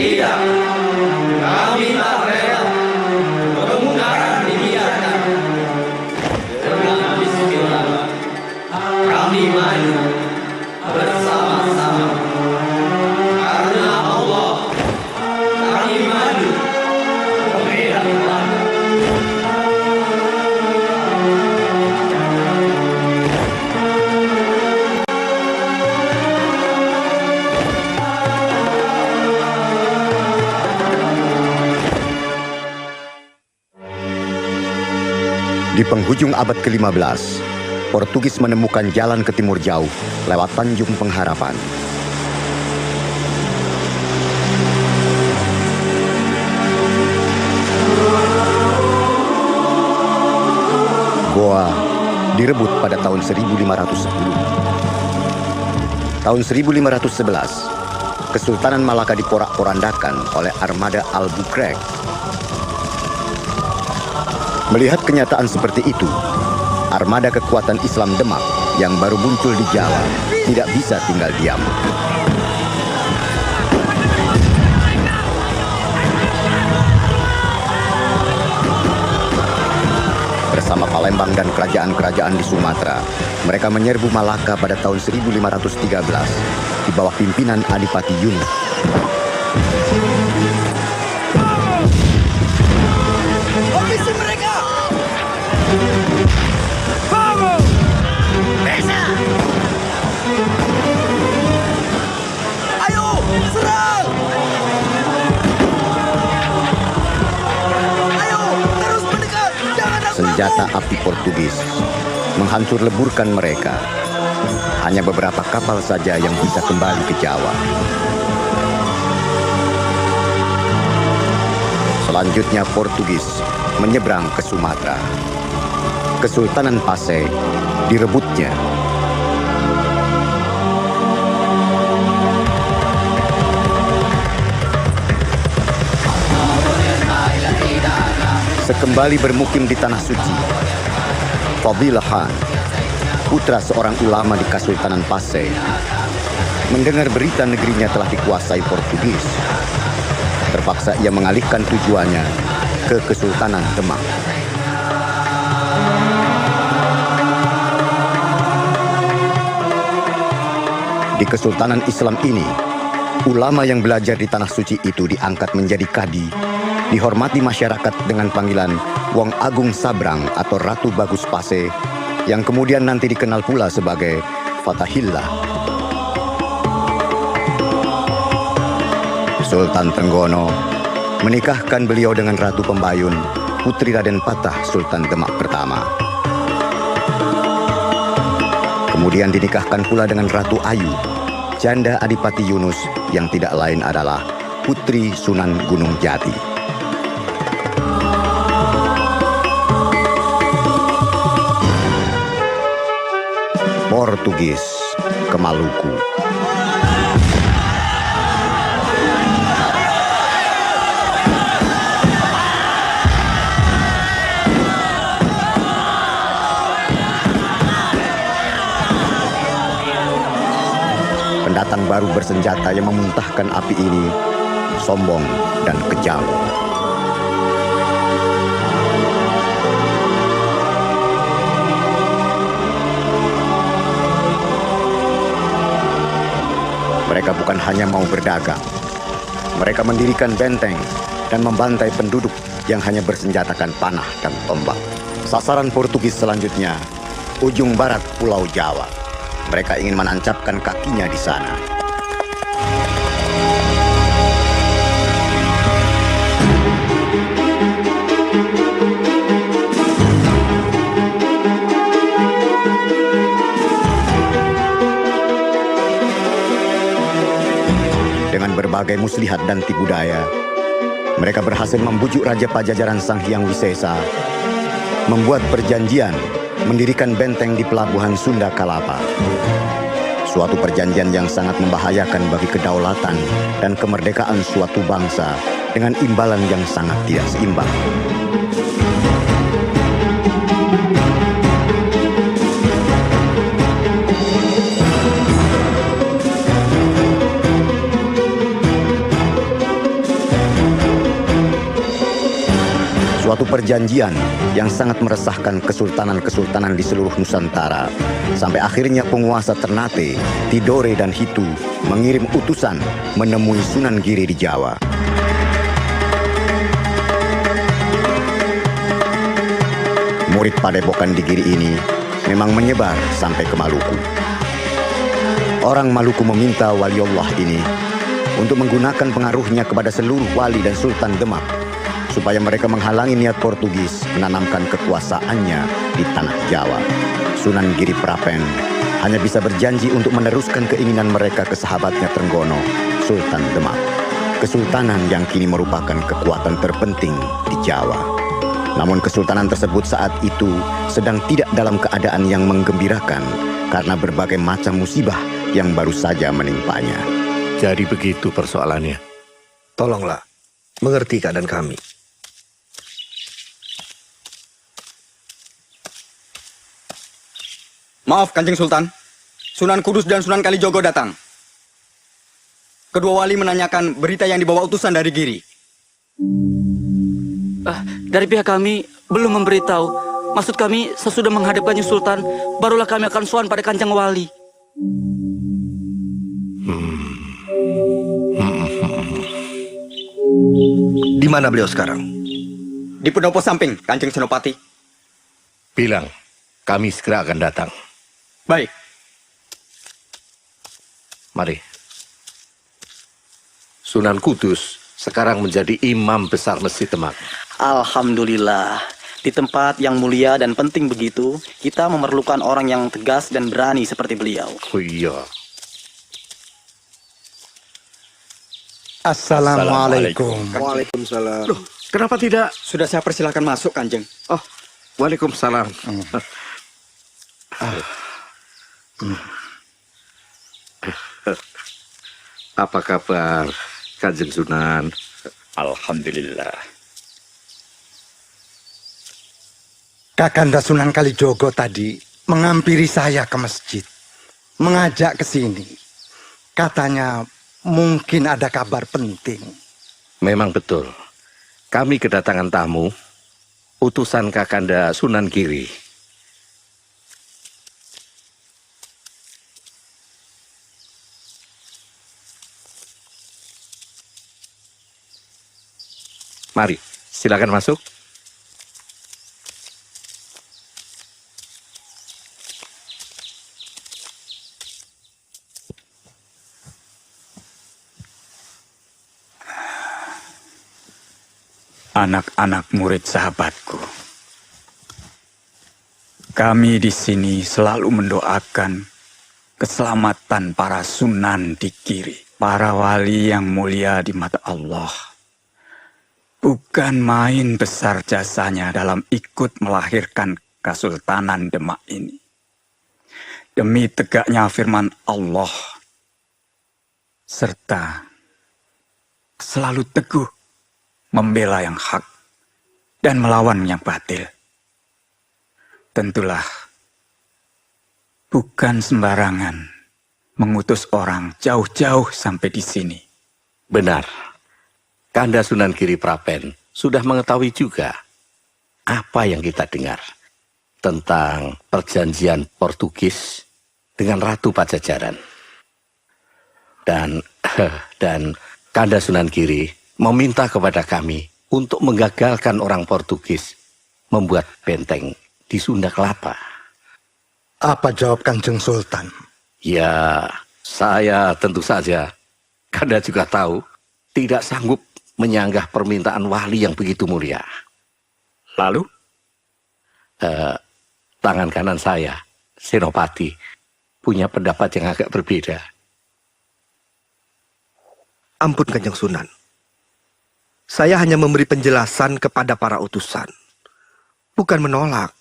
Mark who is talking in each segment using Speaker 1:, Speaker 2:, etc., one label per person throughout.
Speaker 1: Tidak, kami tak rela kemunaran dibiarkan. Dengan bismillah, kami maju bersama-sama. Karena Allah, kami maju ke medan laga.
Speaker 2: Di penghujung abad ke-15, Portugis menemukan jalan ke timur jauh lewat Tanjung Pengharapan. Goa direbut pada tahun 1510. Tahun 1511, Kesultanan Malaka diporak-porandakan oleh armada Albuquerque. Melihat kenyataan seperti itu, armada kekuatan Islam Demak yang baru muncul di Jawa tidak bisa tinggal diam. Bersama Palembang dan kerajaan-kerajaan di Sumatera, mereka menyerbu Malaka pada tahun 1513 di bawah pimpinan Adipati Yunus.
Speaker 3: Habisi mereka! Vamos! Bisa! Ayo, serang! Ayo, terus mendekat! Jangan ragu-ragu!
Speaker 2: Senjata api Portugis menghancur leburkan mereka. Hanya beberapa kapal saja yang bisa kembali ke Jawa. Selanjutnya Portugis menyeberang ke Sumatera. Kesultanan Pasai direbutnya. Sekembali bermukim di Tanah Suci, Fadhillah Khan, putra seorang ulama di Kesultanan Pasai, mendengar berita negerinya telah dikuasai Portugis. Terpaksa ia mengalihkan tujuannya ke Kesultanan Demak. Di Kesultanan Islam ini, ulama yang belajar di Tanah Suci itu diangkat menjadi kadi, dihormati masyarakat dengan panggilan Wong Agung Sabrang atau Ratu Bagus Pase, yang kemudian nanti dikenal pula sebagai Fatahillah. Sultan Trenggono menikahkan beliau dengan Ratu Pembayun, putri Raden Patah Sultan Demak pertama. Kemudian dinikahkan pula dengan Ratu Ayu, janda Adipati Yunus yang tidak lain adalah putri Sunan Gunung Jati. Portugis ke Maluku. Pendatang baru bersenjata yang memuntahkan api ini sombong dan kejam. Mereka bukan hanya mau berdagang. Mereka mendirikan benteng dan membantai penduduk yang hanya bersenjatakan panah dan tombak. Sasaran Portugis selanjutnya, ujung barat Pulau Jawa. Mereka ingin menancapkan kakinya di sana. Dengan berbagai muslihat dan tipu daya, mereka berhasil membujuk Raja Pajajaran Sang Hyang Wisesa, membuat perjanjian, mendirikan benteng di pelabuhan Sunda Kalapa. Suatu perjanjian yang sangat membahayakan bagi kedaulatan dan kemerdekaan suatu bangsa dengan imbalan yang sangat tidak seimbang. suatu perjanjian yang sangat meresahkan kesultanan-kesultanan di seluruh Nusantara. Sampai akhirnya penguasa Ternate, Tidore dan Hitu mengirim utusan menemui Sunan Giri di Jawa. Murid padepokan di Giri ini memang menyebar sampai ke Maluku. Orang Maluku meminta Waliullah ini untuk menggunakan pengaruhnya kepada seluruh wali dan sultan Demak supaya mereka menghalangi niat Portugis menanamkan kekuasaannya di tanah Jawa. Sunan Giri Prapen hanya bisa berjanji untuk meneruskan keinginan mereka ke sahabatnya Trenggono, Sultan Demak. Kesultanan yang kini merupakan kekuatan terpenting di Jawa. Namun kesultanan tersebut saat itu sedang tidak dalam keadaan yang menggembirakan karena berbagai macam musibah yang baru saja menimpanya.
Speaker 4: Jadi begitu persoalannya.
Speaker 5: Tolonglah, mengerti keadaan kami.
Speaker 6: Maaf Kanjeng Sultan, Sunan Kudus dan Sunan Kalijogo datang. Kedua wali menanyakan berita yang dibawa utusan dari Giri.
Speaker 7: Dari pihak kami belum memberitahu. Maksud kami sesudah menghadap Kanjeng Sultan, barulah kami akan sowan pada Kanjeng Wali.
Speaker 5: Di mana beliau sekarang?
Speaker 6: Di pendopo samping, Kanjeng Senopati.
Speaker 4: Bilang, kami segera akan datang.
Speaker 6: Baik.
Speaker 4: Mari. Sunan Kudus sekarang menjadi imam besar Masjid Demak.
Speaker 8: Alhamdulillah, di tempat yang mulia dan penting begitu, kita memerlukan orang yang tegas dan berani seperti beliau.
Speaker 4: Oh iya.
Speaker 9: Assalamualaikum.
Speaker 5: Waalaikumsalam.
Speaker 4: Loh, kenapa tidak?
Speaker 6: Sudah saya persilahkan masuk, Kanjeng.
Speaker 4: Oh, waalaikumsalam. Apa kabar, Kanjeng Sunan?
Speaker 9: Alhamdulillah. Kakanda Sunan Kalijogo tadi menghampiri saya ke masjid, mengajak ke sini. Katanya mungkin ada kabar penting.
Speaker 4: Memang betul. Kami kedatangan tamu, utusan Kakanda Sunan Giri. Mari, silakan masuk.
Speaker 10: Anak-anak murid sahabatku, kami di sini selalu mendoakan keselamatan para sunan di Giri, para wali yang mulia di mata Allah. Bukan main besar jasanya dalam ikut melahirkan Kesultanan Demak ini. Demi tegaknya firman Allah, serta selalu teguh membela yang hak dan melawan yang batil. Tentulah bukan sembarangan mengutus orang jauh-jauh sampai di sini.
Speaker 4: Benar, Kanda Sunan Giri Prapen sudah mengetahui juga apa yang kita dengar tentang perjanjian Portugis dengan Ratu Pajajaran. Dan Kanda Sunan Giri meminta kepada kami untuk menggagalkan orang Portugis membuat benteng di Sunda Kelapa.
Speaker 9: Apa jawab Kanjeng Sultan?
Speaker 4: Ya, saya tentu saja, Kanda juga tahu, tidak sanggup menyanggah permintaan wali yang begitu mulia.
Speaker 10: Lalu?
Speaker 4: Tangan kanan saya, Senopati, punya pendapat yang agak berbeda.
Speaker 5: Ampun Kanjeng Sunan. Saya hanya memberi penjelasan kepada para utusan. Bukan menolak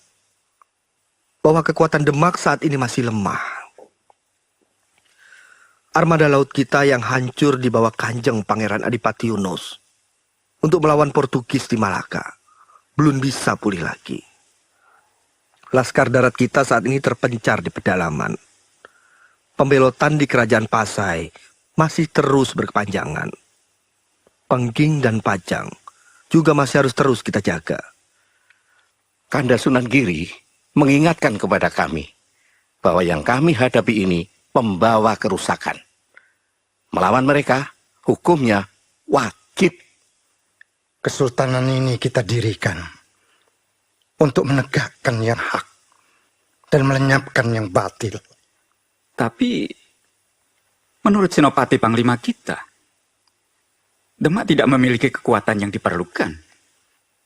Speaker 5: bahwa kekuatan Demak saat ini masih lemah. Armada laut kita yang hancur di bawah Kanjeng Pangeran Adipati Yunus untuk melawan Portugis di Malaka belum bisa pulih lagi. Laskar darat kita saat ini terpencar di pedalaman. Pembelotan di Kerajaan Pasai masih terus berkepanjangan. Pengging dan Pajang juga masih harus terus kita jaga.
Speaker 4: Kanda Sunan Giri mengingatkan kepada kami bahwa yang kami hadapi ini pembawa kerusakan. Melawan mereka, hukumnya wajib.
Speaker 9: Kesultanan ini kita dirikan untuk menegakkan yang hak dan melenyapkan yang batil.
Speaker 10: Tapi menurut Senopati Panglima kita, Demak tidak memiliki kekuatan yang diperlukan.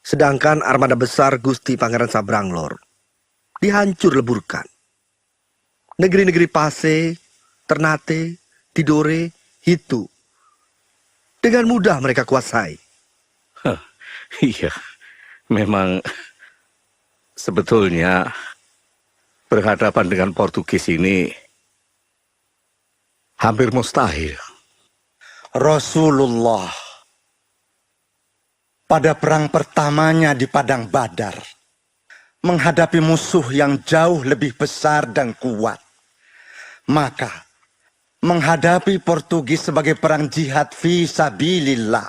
Speaker 5: Sedangkan armada besar Gusti Pangeran Sabranglor dihancur leburkan. Negeri-negeri Pase, Ternate, Tidore, Hitu dengan mudah mereka kuasai.
Speaker 4: Iya, memang sebetulnya berhadapan dengan Portugis ini hampir mustahil.
Speaker 9: Rasulullah pada perang pertamanya di Padang Badar menghadapi musuh yang jauh lebih besar dan kuat. Maka menghadapi Portugis sebagai perang jihad fi sabilillah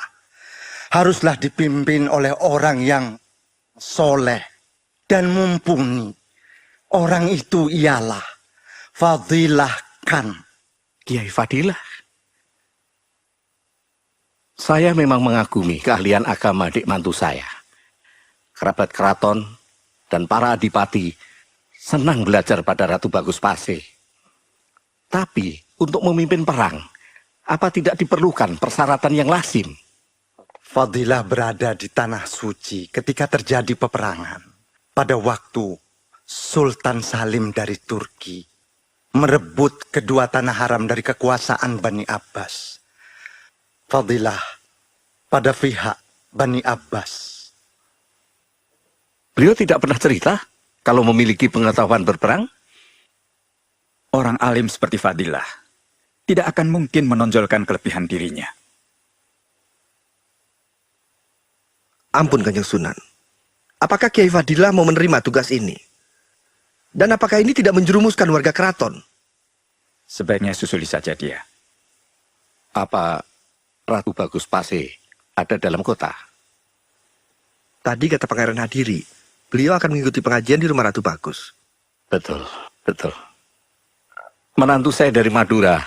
Speaker 9: haruslah dipimpin oleh orang yang soleh dan mumpuni. Orang itu ialah Fadilah Khan.
Speaker 4: Kiai Fadilah. Saya memang mengagumi keahlian agama adik mantu saya. Kerabat keraton dan para adipati senang belajar pada Ratu Bagus Pase. Tapi untuk memimpin perang, apa tidak diperlukan persyaratan yang lazim?
Speaker 9: Fadilah berada di tanah suci ketika terjadi peperangan. Pada waktu Sultan Salim dari Turki merebut kedua tanah haram dari kekuasaan Bani Abbas. Fadilah pada pihak Bani Abbas.
Speaker 4: Beliau tidak pernah cerita kalau memiliki pengetahuan berperang?
Speaker 10: Orang alim seperti Fadilah tidak akan mungkin menonjolkan kelebihan dirinya.
Speaker 5: Ampun Kanjeng Sunan. Apakah Kiai Fadilah mau menerima tugas ini? Dan apakah ini tidak menjerumuskan warga keraton?
Speaker 10: Sebaiknya susuli saja dia.
Speaker 4: Apa Ratu Bagus Pase ada dalam kota?
Speaker 5: Tadi kata Pangeran Hadiri, beliau akan mengikuti pengajian di rumah Ratu Bagus.
Speaker 4: Betul, betul. Menantu saya dari Madura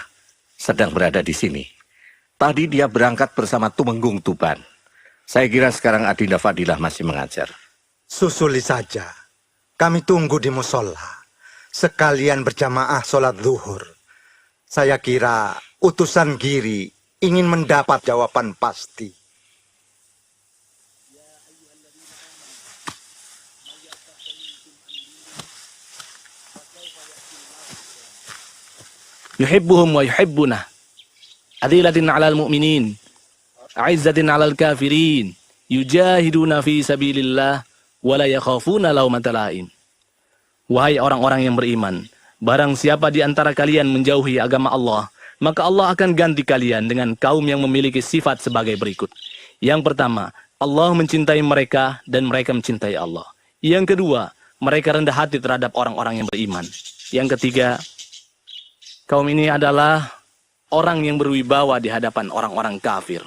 Speaker 4: sedang berada di sini. Tadi dia berangkat bersama Tumenggung Tuban. Saya kira sekarang Adinda Fadilah masih mengajar.
Speaker 9: Susuli saja. Kami tunggu di musola. Sekalian berjamaah sholat zuhur. Saya kira utusan Giri ingin mendapat jawaban pasti.
Speaker 11: Yuhibbuhum wa yuhibbuna. Adillatin 'alal mu'minin, 'izzatin 'alal kafirin, yujahiduna fi sabilillah wa la yakhafuna laumata laim. Wahai orang-orang yang beriman, barang siapa di antara kalian menjauhi agama Allah, maka Allah akan ganti kalian dengan kaum yang memiliki sifat sebagai berikut. Yang pertama, Allah mencintai mereka dan mereka mencintai Allah. Yang kedua, mereka rendah hati terhadap orang-orang yang beriman. Yang ketiga, kaum ini adalah orang yang berwibawa di hadapan orang-orang kafir.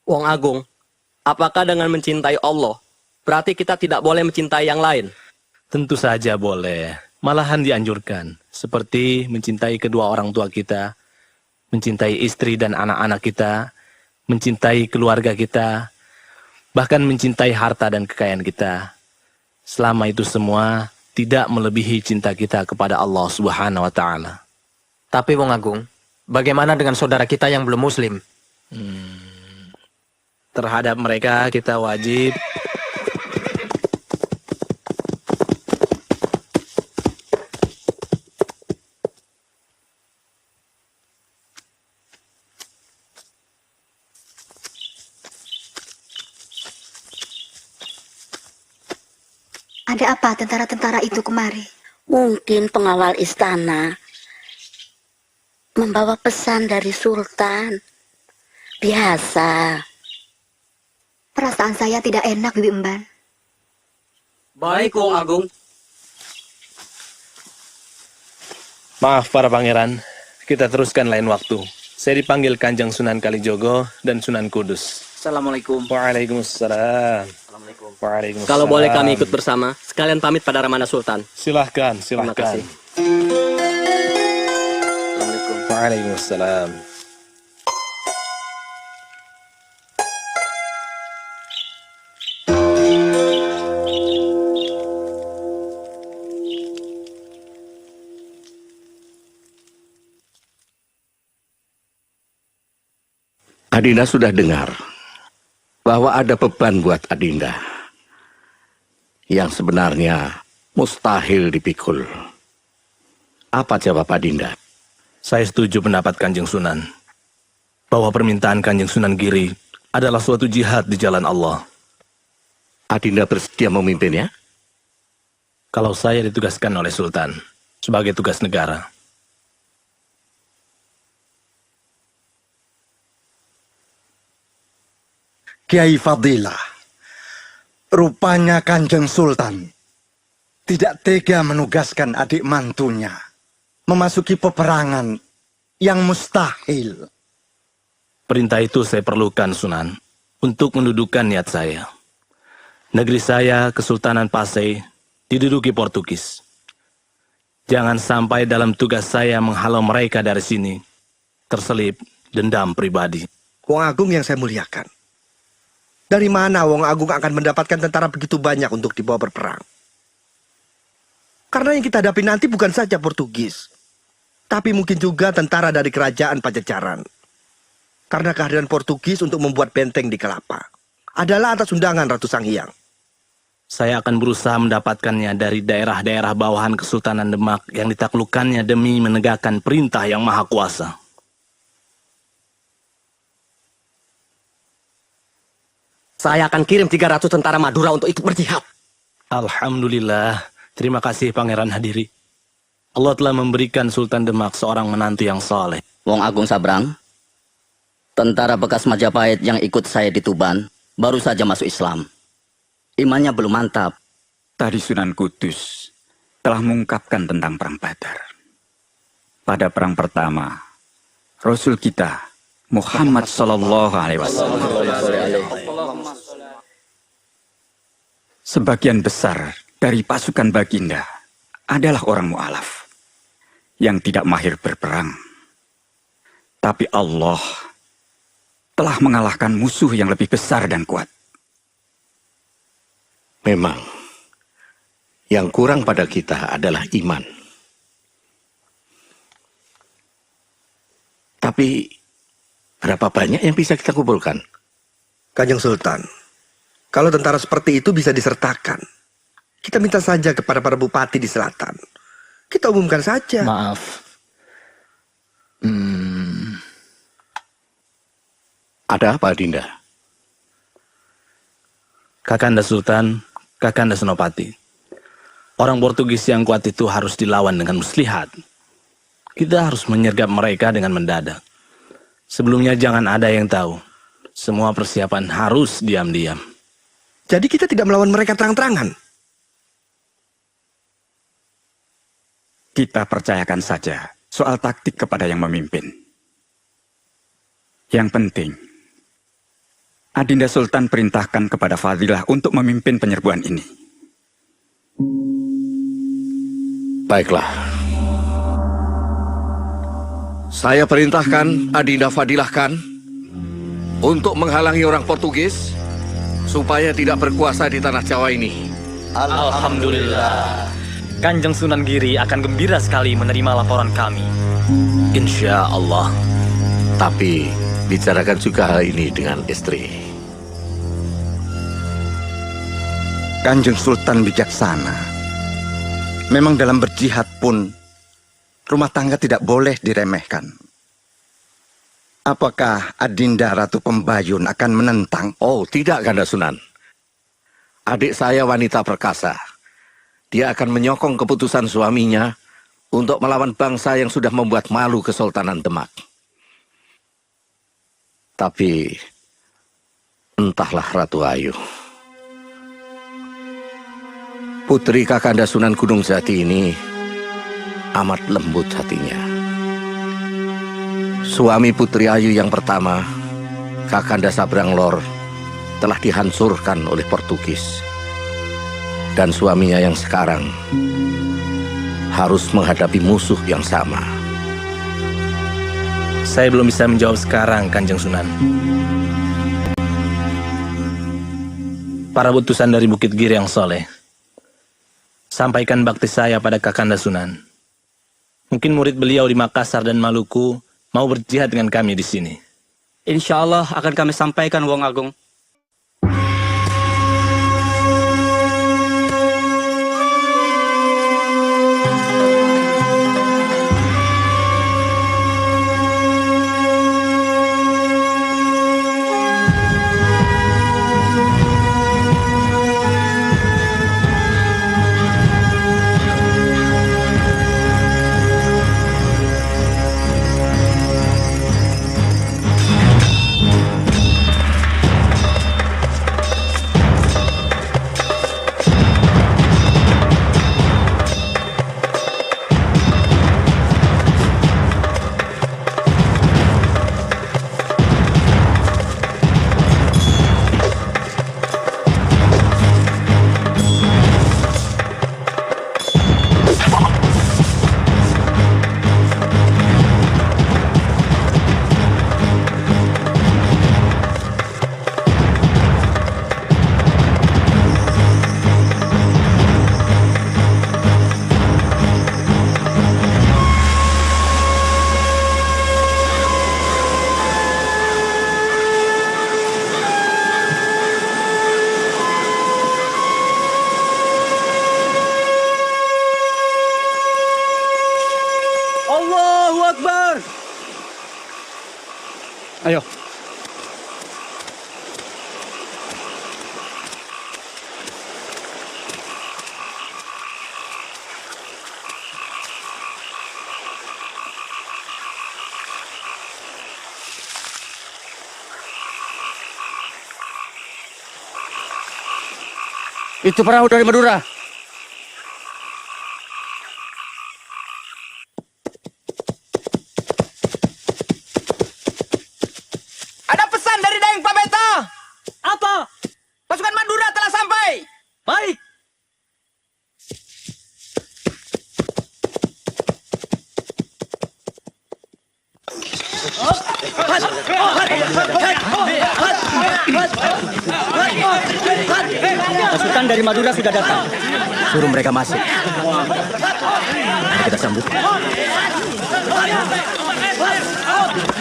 Speaker 12: Wong Agung, apakah dengan mencintai Allah, berarti kita tidak boleh mencintai yang lain?
Speaker 11: Tentu saja boleh. Malahan dianjurkan, seperti mencintai kedua orang tua kita, mencintai istri dan anak-anak kita, mencintai keluarga kita, bahkan mencintai harta dan kekayaan kita. Selama itu semua tidak melebihi cinta kita kepada Allah Subhanahu wa Ta'ala.
Speaker 12: Tapi Wong Agung, bagaimana dengan saudara kita yang belum muslim?
Speaker 11: Terhadap mereka kita wajib
Speaker 13: Ada apa tentara-tentara itu kemari?
Speaker 14: Mungkin pengawal istana membawa pesan dari Sultan. Biasa.
Speaker 13: Perasaan saya tidak enak, Bibi Emban.
Speaker 12: Baik, Wong Agung.
Speaker 11: Maaf para pangeran, kita teruskan lain waktu. Saya dipanggil Kanjeng Sunan Kalijogo dan Sunan Kudus.
Speaker 7: Assalamualaikum.
Speaker 11: Waalaikumsalam.
Speaker 7: Assalamualaikum.
Speaker 11: Waalaikumsalam.
Speaker 12: Kalau boleh kami ikut bersama, sekalian pamit pada Ramana Sultan.
Speaker 11: Silahkan,
Speaker 12: Terima
Speaker 11: silahkan.
Speaker 12: kasih.
Speaker 11: Waalaikumsalam.
Speaker 4: Adinda sudah dengar bahwa ada beban buat Adinda yang sebenarnya mustahil dipikul. Apa jawab Adinda?
Speaker 11: Saya setuju pendapat Kanjeng Sunan bahwa permintaan Kanjeng Sunan Giri adalah suatu jihad di jalan Allah.
Speaker 4: Adinda bersedia memimpinnya?
Speaker 11: Kalau saya ditugaskan oleh Sultan sebagai tugas negara.
Speaker 9: Kiai Fadilah, rupanya Kanjeng Sultan tidak tega menugaskan adik mantunya memasuki peperangan yang mustahil.
Speaker 11: Perintah itu saya perlukan, Sunan, untuk mendudukan niat saya. Negeri saya, Kesultanan Pasai, diduduki Portugis. Jangan sampai dalam tugas saya menghalau mereka dari sini, terselip dendam pribadi.
Speaker 5: Wong Agung yang saya muliakan. Dari mana Wong Agung akan mendapatkan tentara begitu banyak untuk dibawa berperang? Karena yang kita hadapi nanti bukan saja Portugis, tapi mungkin juga tentara dari kerajaan Pajajaran. Karena kehadiran Portugis untuk membuat benteng di Kelapa adalah atas undangan Ratu Sanghyang.
Speaker 11: Saya akan berusaha mendapatkannya dari daerah-daerah bawahan Kesultanan Demak yang ditaklukkannya demi menegakkan perintah yang maha kuasa.
Speaker 12: Saya akan kirim 300 tentara Madura untuk ikut berjihad.
Speaker 11: Alhamdulillah, terima kasih Pangeran Hadiri. Allah telah memberikan Sultan Demak seorang menantu yang saleh.
Speaker 15: Wong Agung Sabrang, tentara bekas Majapahit yang ikut saya di Tuban baru saja masuk Islam. Imannya belum mantap.
Speaker 10: Tadi Sunan Kudus telah mengungkapkan tentang Perang Badar. Pada perang pertama, Rasul kita Muhammad Sallallahu Alaihi Wasallam sebagian besar dari pasukan Baginda adalah orang mu'alaf yang tidak mahir berperang. Tapi Allah telah mengalahkan musuh yang lebih besar dan kuat.
Speaker 4: Memang, yang kurang pada kita adalah iman. Tapi, berapa banyak yang bisa kita kumpulkan?
Speaker 5: Kanjeng Sultan, kalau tentara seperti itu bisa disertakan, kita minta saja kepada para bupati di selatan. Kita umumkan saja.
Speaker 11: Maaf.
Speaker 4: Ada apa, Dinda?
Speaker 11: Kakanda Sultan, Kakanda Senopati. Orang Portugis yang kuat itu harus dilawan dengan muslihat. Kita harus menyergap mereka dengan mendadak. Sebelumnya jangan ada yang tahu. Semua persiapan harus diam-diam.
Speaker 5: Jadi kita tidak melawan mereka terang-terangan.
Speaker 10: Kita percayakan saja soal taktik kepada yang memimpin. Yang penting, Adinda Sultan perintahkan kepada Fadilah untuk memimpin penyerbuan ini.
Speaker 4: Baiklah. Saya perintahkan Adinda Fadilahkan untuk menghalangi orang Portugis supaya tidak berkuasa di tanah Jawa ini.
Speaker 16: Alhamdulillah. Kanjeng Sunan Giri akan gembira sekali menerima laporan kami.
Speaker 4: Insya Allah. Tapi bicarakan juga hal ini dengan istri.
Speaker 9: Kanjeng Sultan bijaksana. Memang dalam berjihad pun, rumah tangga tidak boleh diremehkan. Apakah Adinda Ratu Pembayun akan menentang?
Speaker 4: Oh, tidak, Kanda Sunan. Adik saya wanita perkasa. Dia akan menyokong keputusan suaminya untuk melawan bangsa yang sudah membuat malu Kesultanan Demak. Tapi, entahlah Ratu Ayu. Putri Kakanda Sunan Gunung Jati ini amat lembut hatinya. Suami Putri Ayu yang pertama, Kakanda Sabranglor, telah dihancurkan oleh Portugis. Dan suaminya yang sekarang harus menghadapi musuh yang sama.
Speaker 11: Saya belum bisa menjawab sekarang, Kanjeng Sunan. Para utusan dari Bukit Giri yang soleh, sampaikan bakti saya pada Kakanda Sunan. Mungkin murid beliau di Makassar dan Maluku mau berjihad dengan kami di sini.
Speaker 7: Insya Allah akan kami sampaikan, Wong Agung.
Speaker 3: Allahu Akbar.
Speaker 7: Ayo.
Speaker 3: Itu perahu dari Madura.
Speaker 6: Ada pesan dari Daeng Pak Beta.
Speaker 3: Apa?
Speaker 6: Pasukan Madura telah sampai.
Speaker 3: Baik.
Speaker 7: Pasukan dari Madura sudah datang.
Speaker 15: Suruh mereka masuk. Mari kita sambut.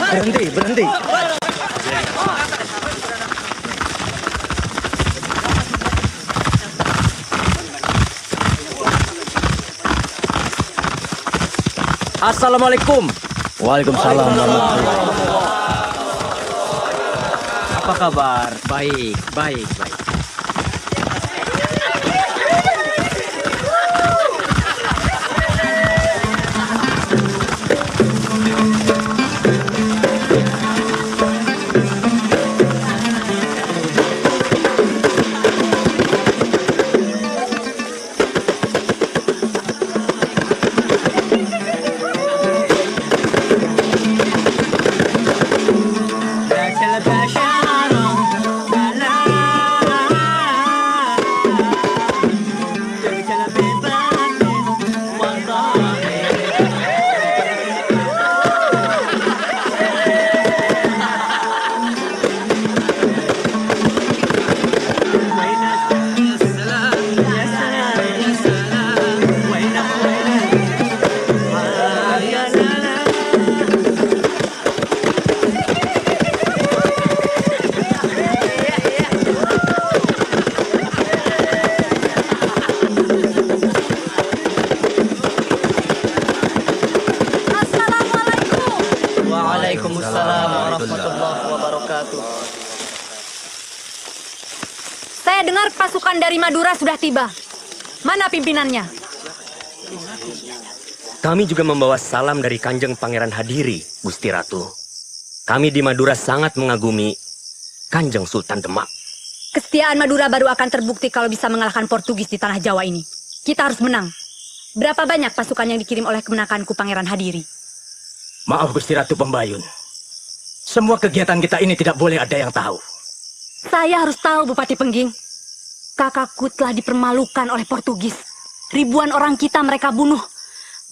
Speaker 7: Berhenti, berhenti. Assalamualaikum.
Speaker 15: Waalaikumsalam warahmatullahi.
Speaker 7: Apa kabar? Baik, baik, baik. Waalaikumsalam warahmatullahi wabarakatuh.
Speaker 17: Saya dengar pasukan dari Madura sudah tiba. Mana pimpinannya?
Speaker 18: Kami juga membawa salam dari Kanjeng Pangeran Hadiri, Gusti Ratu. Kami di Madura sangat mengagumi Kanjeng Sultan Demak.
Speaker 17: Kesetiaan Madura baru akan terbukti kalau bisa mengalahkan Portugis di tanah Jawa ini. Kita harus menang. Berapa banyak pasukan yang dikirim oleh kemenakanku Pangeran Hadiri?
Speaker 18: Maaf Gusti Ratu Pembayun. Semua kegiatan kita ini tidak boleh ada yang tahu.
Speaker 17: Saya harus tahu, Bupati Pengging. Kakakku telah dipermalukan oleh Portugis. Ribuan orang kita mereka bunuh.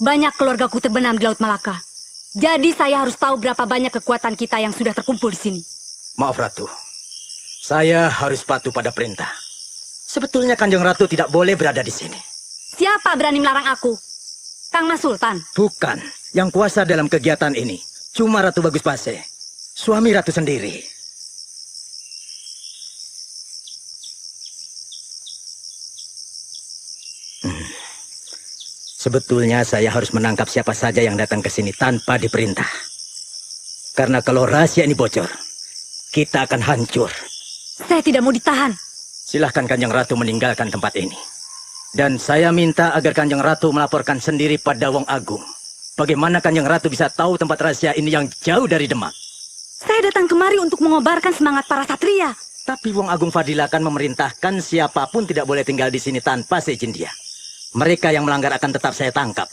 Speaker 17: Banyak keluargaku terbenam di Laut Malaka. Jadi saya harus tahu berapa banyak kekuatan kita yang sudah terkumpul di sini.
Speaker 18: Maaf Ratu, saya harus patuh pada perintah. Sebetulnya Kanjeng Ratu tidak boleh berada di sini.
Speaker 17: Siapa berani melarang aku? Kang Mas Sultan?
Speaker 18: Bukan, yang kuasa dalam kegiatan ini cuma Ratu Bagus Pase, suami Ratu sendiri. Sebetulnya saya harus menangkap siapa saja yang datang ke sini tanpa diperintah. Karena kalau rahasia ini bocor, kita akan hancur.
Speaker 17: Saya tidak mau ditahan.
Speaker 18: Silahkan Kanjeng Ratu meninggalkan tempat ini. Dan saya minta agar Kanjeng Ratu melaporkan sendiri pada Wong Agung. Bagaimana Kanjeng Ratu bisa tahu tempat rahasia ini yang jauh dari Demak?
Speaker 17: Saya datang kemari untuk mengobarkan semangat para satria.
Speaker 18: Tapi Wong Agung Fadila akan memerintahkan siapapun tidak boleh tinggal di sini tanpa seizin dia. Mereka yang melanggar akan tetap saya tangkap.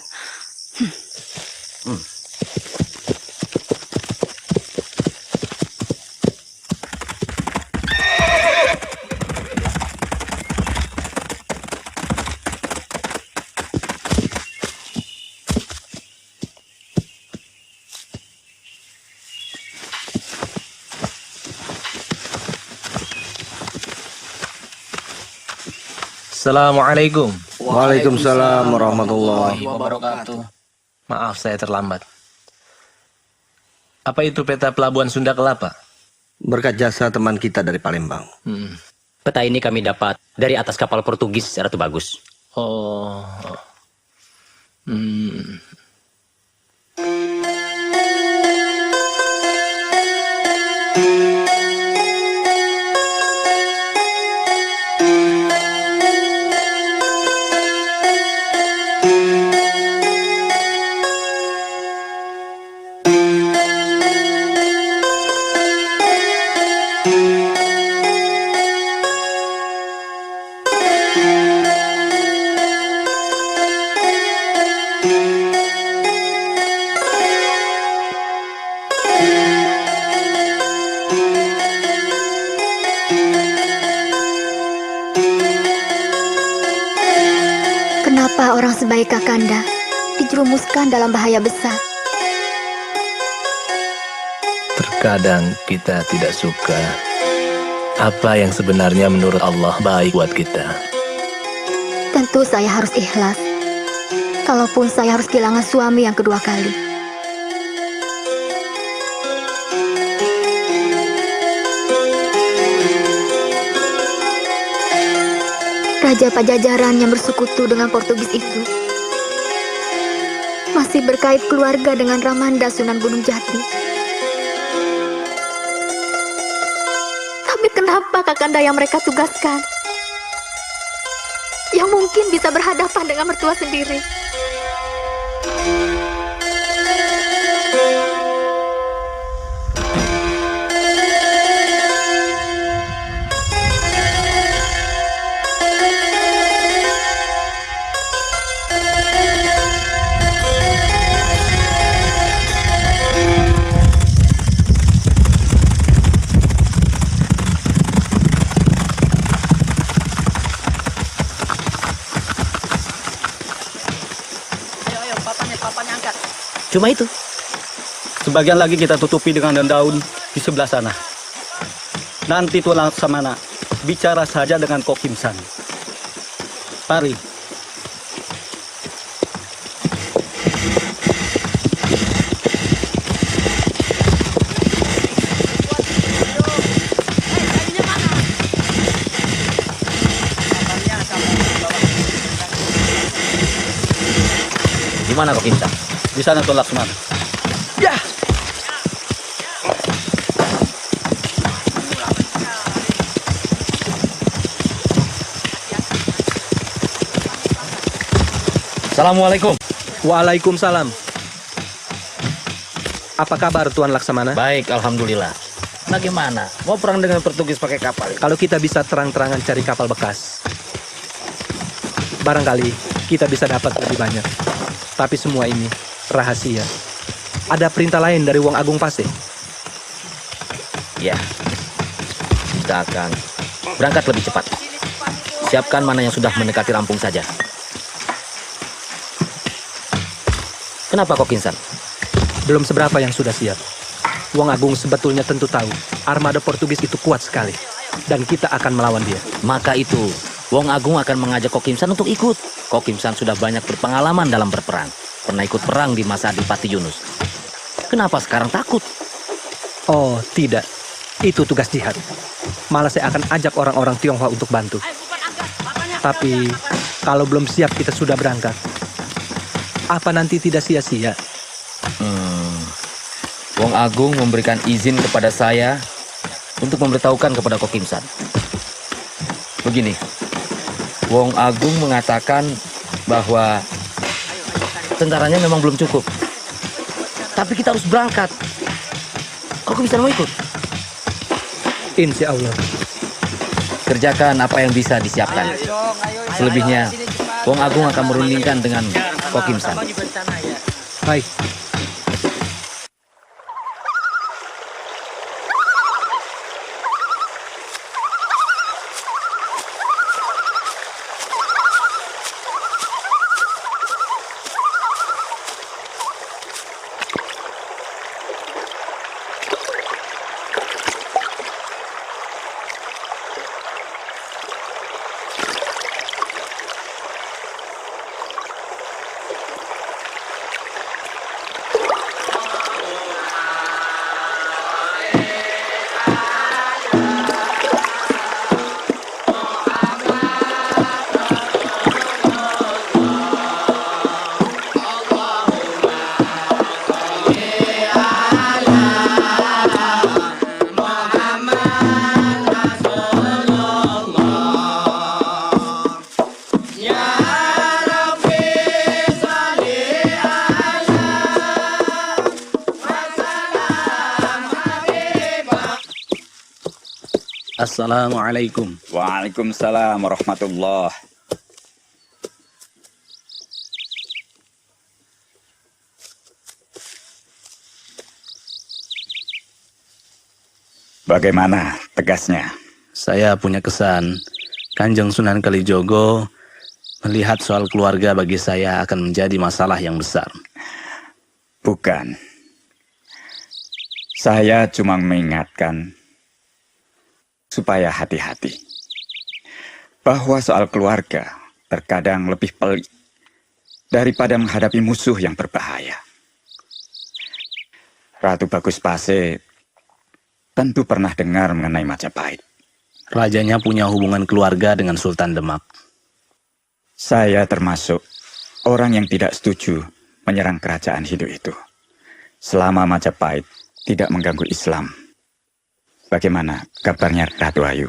Speaker 11: Assalamualaikum.
Speaker 5: Waalaikumsalam warahmatullahi
Speaker 11: wabarakatuh. Maaf saya terlambat. Apa itu peta pelabuhan Sunda Kelapa?
Speaker 5: Berkat jasa teman kita dari Palembang.
Speaker 18: Peta ini kami dapat dari atas kapal Portugis, Ratu Bagus.
Speaker 11: Oh.
Speaker 13: Kenapa orang sebaik Kakanda dijerumuskan dalam bahaya besar?
Speaker 11: Terkadang kita tidak suka apa yang sebenarnya menurut Allah baik buat kita.
Speaker 13: Tentu saya harus ikhlas. Kalaupun saya harus kehilangan suami yang kedua kali. Raja Pajajaran yang bersekutu dengan Portugis itu masih berkait keluarga dengan Ramanda Sunan Gunung Jati. Tapi kenapa Kakanda yang mereka tugaskan yang mungkin bisa berhadapan dengan mertua sendiri?
Speaker 7: Cuma itu. Sebagian lagi kita tutupi dengan daun di sebelah sana. Nanti Tuan Laksamana bicara saja dengan Kokim San. Mari.
Speaker 18: Di mana Kokim San?
Speaker 7: Di sana Tuan Laksamana.
Speaker 18: Ya.
Speaker 7: Assalamualaikum.
Speaker 5: Waalaikumsalam. Apa kabar Tuan Laksamana?
Speaker 18: Baik, alhamdulillah. Bagaimana? Mau perang dengan Portugis pakai kapal?
Speaker 5: Kalau kita bisa terang-terangan cari kapal bekas, barangkali kita bisa dapat lebih banyak. Tapi semua ini rahasia.
Speaker 19: ada perintah lain dari Wong Agung Pase?
Speaker 18: Ya, kita akan berangkat lebih cepat. Siapkan mana yang sudah mendekati rampung saja. Kenapa Kokinsan?
Speaker 19: Belum seberapa yang sudah siap. Wong Agung sebetulnya tentu tahu armada Portugis itu kuat sekali. Dan kita akan melawan dia.
Speaker 18: Maka itu, Wong Agung akan mengajak Kokimsan untuk ikut. Kokimsan sudah banyak berpengalaman dalam berperang. Pernah ikut perang di masa Adipati Yunus. Kenapa sekarang takut?
Speaker 19: Oh, tidak. Itu tugas jihad. Malah saya akan ajak orang-orang Tionghoa untuk bantu. Tapi, kalau belum siap kita sudah berangkat. Apa nanti tidak sia-sia?
Speaker 18: Wong Agung memberikan izin kepada saya untuk memberitahukan kepada Kokimsan. Begini, Wong Agung mengatakan bahwa tentaranya memang belum cukup. Tapi kita harus berangkat. Kokimsan mau ikut?
Speaker 19: Insya Allah.
Speaker 18: Kerjakan apa yang bisa disiapkan. Selebihnya, Wong Agung akan merundingkan dengan Kokimsan.
Speaker 19: Baik.
Speaker 11: Assalamualaikum.
Speaker 10: Waalaikumsalam warahmatullahi. Bagaimana tegasnya?
Speaker 11: Saya punya kesan, Kanjeng Sunan Kalijogo melihat soal keluarga bagi saya akan menjadi masalah yang besar.
Speaker 10: Bukan. Saya cuma mengingatkan supaya hati-hati. Bahwa soal keluarga terkadang lebih pelik daripada menghadapi musuh yang berbahaya. Ratu Bagus Pase tentu pernah dengar mengenai Majapahit.
Speaker 11: Rajanya punya hubungan keluarga dengan Sultan Demak.
Speaker 10: Saya termasuk orang yang tidak setuju menyerang kerajaan Hindu itu. Selama Majapahit tidak mengganggu Islam. Bagaimana kabarnya Ratu Ayu?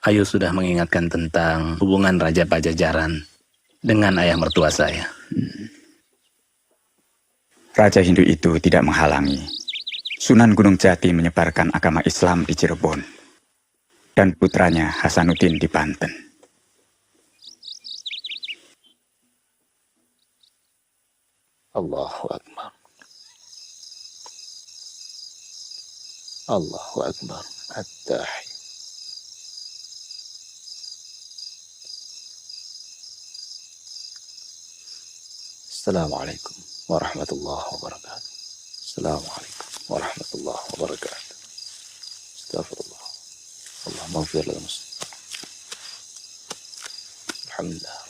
Speaker 11: Ayu sudah mengingatkan tentang hubungan Raja Pajajaran dengan ayah mertua saya.
Speaker 10: Raja Hindu itu tidak menghalangi Sunan Gunung Jati menyebarkan agama Islam di Cirebon dan putranya Hasanuddin di Banten.
Speaker 11: Allahu Akbar. Allahu Akbar. At-tahiyat. Assalamualaikum warahmatullahi wabarakatuh. Assalamualaikum warahmatullahi wabarakatuh. Astaghfirullah. Allahumma ighfir lana muslim. Alhamdulillah.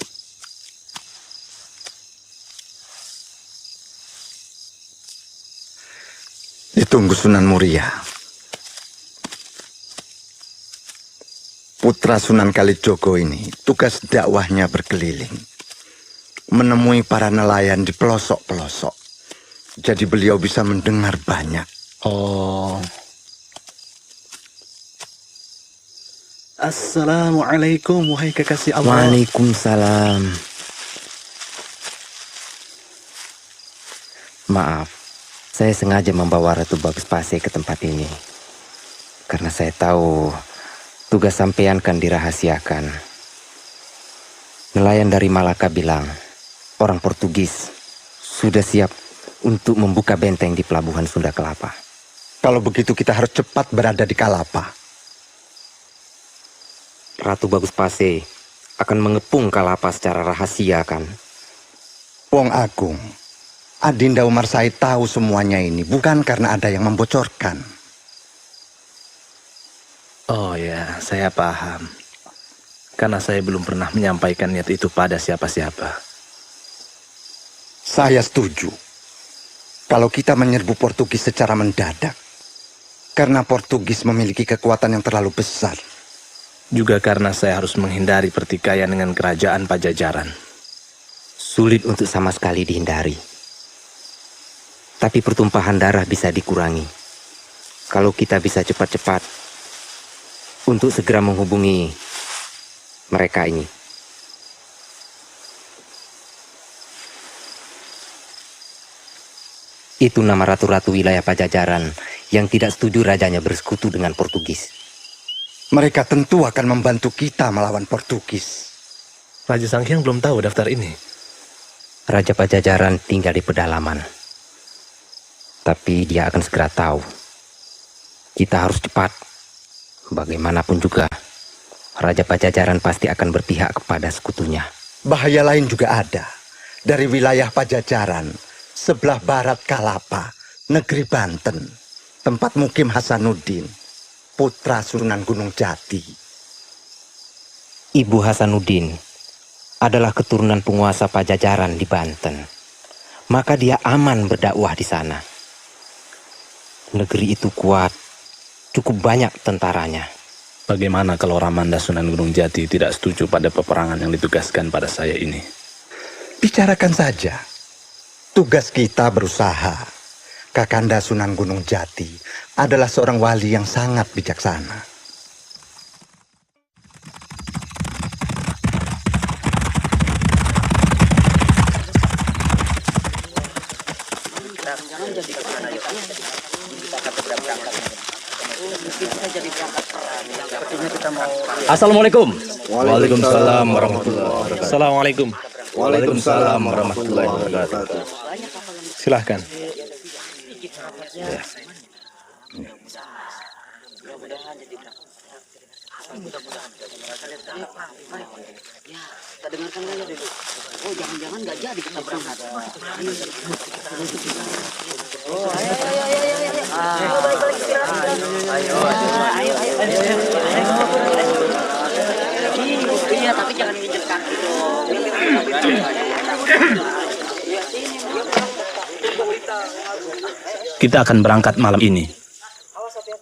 Speaker 9: Ditunggu Sunan Muria. Putra Sunan Kalijogo ini tugas dakwahnya berkeliling, menemui para nelayan di pelosok-pelosok. Jadi beliau bisa mendengar banyak.
Speaker 11: Oh. Assalamualaikum wahai kekasih Allah.
Speaker 20: Waalaikumsalam. Maaf, saya sengaja membawa Ratu Bagus Pase ke tempat ini. Karena saya tahu tugas sampean kan dirahasiakan. Nelayan dari Malaka bilang, orang Portugis sudah siap untuk membuka benteng di pelabuhan Sunda Kelapa.
Speaker 9: Kalau begitu kita harus cepat berada di Kalapa.
Speaker 20: Ratu Bagus Pase akan mengepung Kalapa secara rahasia kan?
Speaker 9: Wong Agung, Adinda Umar Said tahu semuanya ini bukan karena ada yang membocorkan.
Speaker 11: Oh ya, saya paham. Karena saya belum pernah menyampaikan niat itu pada siapa-siapa.
Speaker 9: Saya setuju. Kalau kita menyerbu Portugis secara mendadak. Karena Portugis memiliki kekuatan yang terlalu besar.
Speaker 11: Juga karena saya harus menghindari pertikaian dengan kerajaan Pajajaran.
Speaker 20: Sulit untuk sama sekali dihindari. Tapi pertumpahan darah bisa dikurangi. Kalau kita bisa cepat-cepat untuk segera menghubungi mereka ini. Itu nama ratu-ratu wilayah Pajajaran yang tidak setuju rajanya bersekutu dengan Portugis.
Speaker 9: Mereka tentu akan membantu kita melawan Portugis.
Speaker 11: Raja Sanghyang belum tahu daftar ini.
Speaker 20: Raja Pajajaran tinggal di pedalaman. Tapi dia akan segera tahu. Kita harus cepat. Bagaimanapun juga, Raja Pajajaran pasti akan berpihak kepada sekutunya.
Speaker 9: Bahaya lain juga ada. Dari wilayah Pajajaran, sebelah barat Kalapa, negeri Banten, tempat mukim Hasanuddin, putra Sunan Gunung Jati.
Speaker 20: Ibu Hasanuddin adalah keturunan penguasa Pajajaran di Banten. Maka dia aman berdakwah di sana. Negeri itu kuat, cukup banyak tentaranya.
Speaker 11: Bagaimana kalau Ramanda Sunan Gunung Jati tidak setuju pada peperangan yang ditugaskan pada saya ini?
Speaker 9: Bicarakan saja. Tugas kita berusaha. Kakanda Sunan Gunung Jati adalah seorang wali yang sangat bijaksana.
Speaker 3: Assalamualaikum.
Speaker 11: Waalaikumsalam warahmatullahi wabarakatuh. Assalamualaikum. Waalaikumsalam warahmatullahi wabarakatuh. Silahkan. Ya.
Speaker 14: Kita dengarkan aja dulu. Oh, jangan-jangan nggak jadi kita berangkat. Oh, ayo. Iya, tapi jangan nginjek kaki dong.
Speaker 11: Kita akan berangkat malam ini.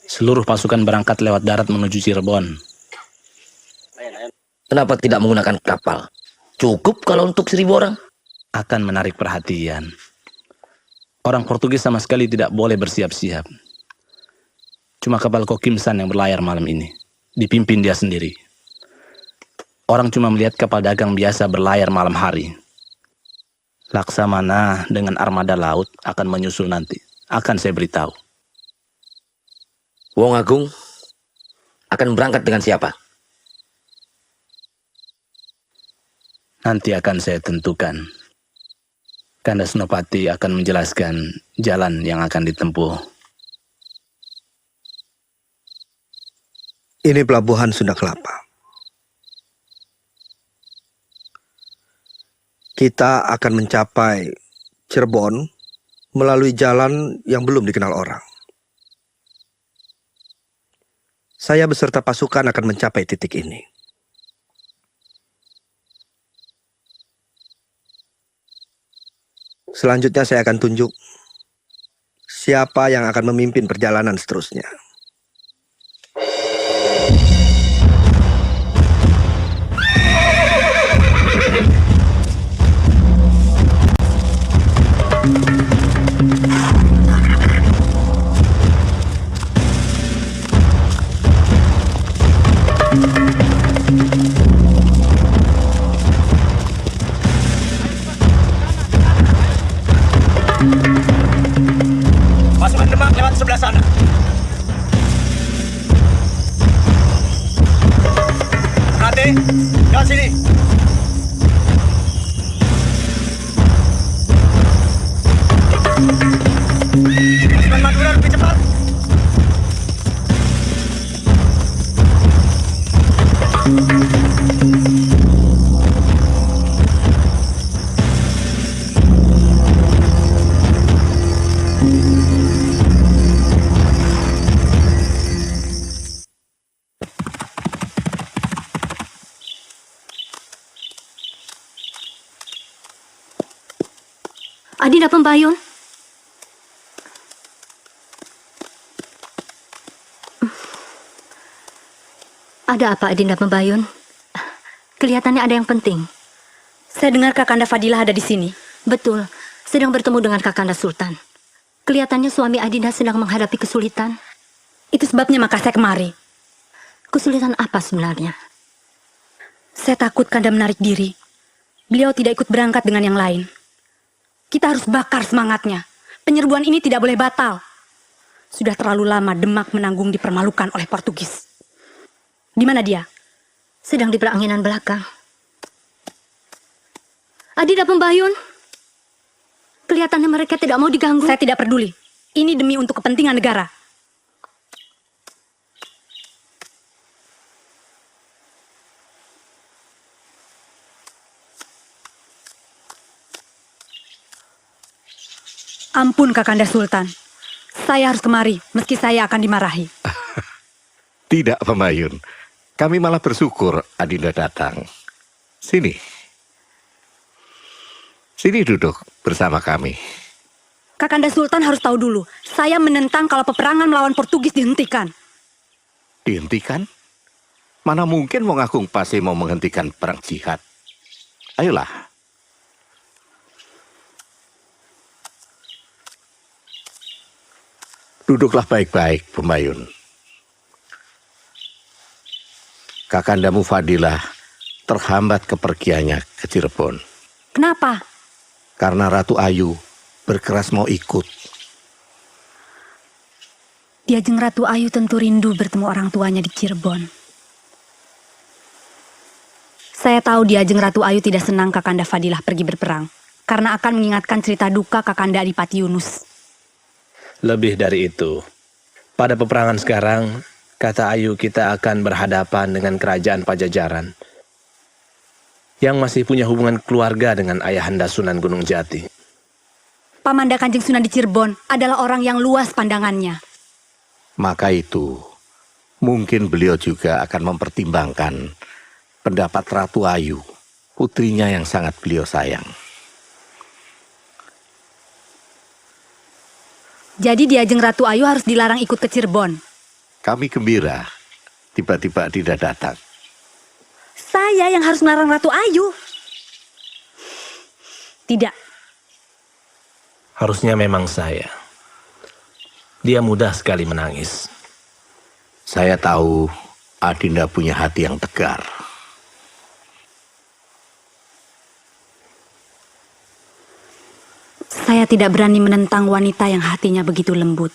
Speaker 11: Seluruh pasukan berangkat lewat darat menuju Cirebon.
Speaker 15: Kenapa tidak menggunakan kapal? Cukup kalau untuk 1.000 orang.
Speaker 11: Akan menarik perhatian. Orang Portugis sama sekali tidak boleh bersiap-siap. Cuma kapal Kokimsan yang berlayar malam ini. Dipimpin dia sendiri. Orang cuma melihat kapal dagang biasa berlayar malam hari. Laksamana dengan armada laut akan menyusul nanti. Akan saya beritahu.
Speaker 15: Wong Agung akan berangkat dengan siapa?
Speaker 11: Nanti akan saya tentukan. Kanda Senopati akan menjelaskan jalan yang akan ditempuh.
Speaker 5: Ini pelabuhan Sunda Kelapa. Kita akan mencapai Cirebon melalui jalan yang belum dikenal orang. Saya beserta pasukan akan mencapai titik ini. Selanjutnya saya akan tunjuk siapa yang akan memimpin perjalanan seterusnya.
Speaker 3: Pasukan Demak lewat sebelah sana. Rate, ke sini.
Speaker 17: Adinda Pembayun. Ada apa, Adinda Pembayun? Kelihatannya ada yang penting. Saya dengar Kakanda Fadilah ada di sini. Betul, sedang bertemu dengan Kakanda Sultan. Kelihatannya suami Adinda sedang menghadapi kesulitan. Itu sebabnya maka saya kemari. Kesulitan apa sebenarnya? Saya takut Kanda menarik diri. Beliau tidak ikut berangkat dengan yang lain. Kita harus bakar semangatnya. Penyerbuan ini tidak boleh batal. Sudah terlalu lama Demak menanggung dipermalukan oleh Portugis. Di mana dia? Sedang di peranginan belakang. Adinda Pembayun. Kelihatannya mereka tidak mau diganggu. Saya tidak peduli. Ini demi untuk kepentingan negara. Ampun Kakanda Sultan. Saya harus kemari, meski saya akan dimarahi.
Speaker 4: Tidak, Pembayun. Kami malah bersyukur Adinda datang. Sini. Sini duduk bersama kami.
Speaker 17: Kakanda Sultan harus tahu dulu, saya menentang kalau peperangan melawan Portugis dihentikan.
Speaker 4: Dihentikan? Mana mungkin Wong Agung pasti mau menghentikan perang jihad. Ayolah. Duduklah baik-baik, Pembayun. Kakandamu Fadilah terhambat kepergiannya ke Cirebon.
Speaker 17: Kenapa?
Speaker 4: Karena Ratu Ayu berkeras mau ikut.
Speaker 17: Diajeng Ratu Ayu tentu rindu bertemu orang tuanya di Cirebon. Saya tahu Diajeng Ratu Ayu tidak senang Kakanda Fadilah pergi berperang, karena akan mengingatkan cerita duka Kakanda Adipati Yunus.
Speaker 11: Lebih dari itu, pada peperangan sekarang, kata Ayu kita akan berhadapan dengan kerajaan Pajajaran yang masih punya hubungan keluarga dengan Ayahanda Sunan Gunung Jati.
Speaker 17: Pamanda Kanjeng Sunan di Cirebon adalah orang yang luas pandangannya.
Speaker 4: Maka itu, mungkin beliau juga akan mempertimbangkan pendapat Ratu Ayu, putrinya yang sangat beliau sayang.
Speaker 17: Jadi Diajeng Ratu Ayu harus dilarang ikut ke Cirebon.
Speaker 4: Kami gembira, tiba-tiba tidak datang.
Speaker 17: Saya yang harus melarang Ratu Ayu. Tidak.
Speaker 11: Harusnya memang saya. Dia mudah sekali menangis.
Speaker 4: Saya tahu Adinda punya hati yang tegar.
Speaker 17: Saya tidak berani menentang wanita yang hatinya begitu lembut.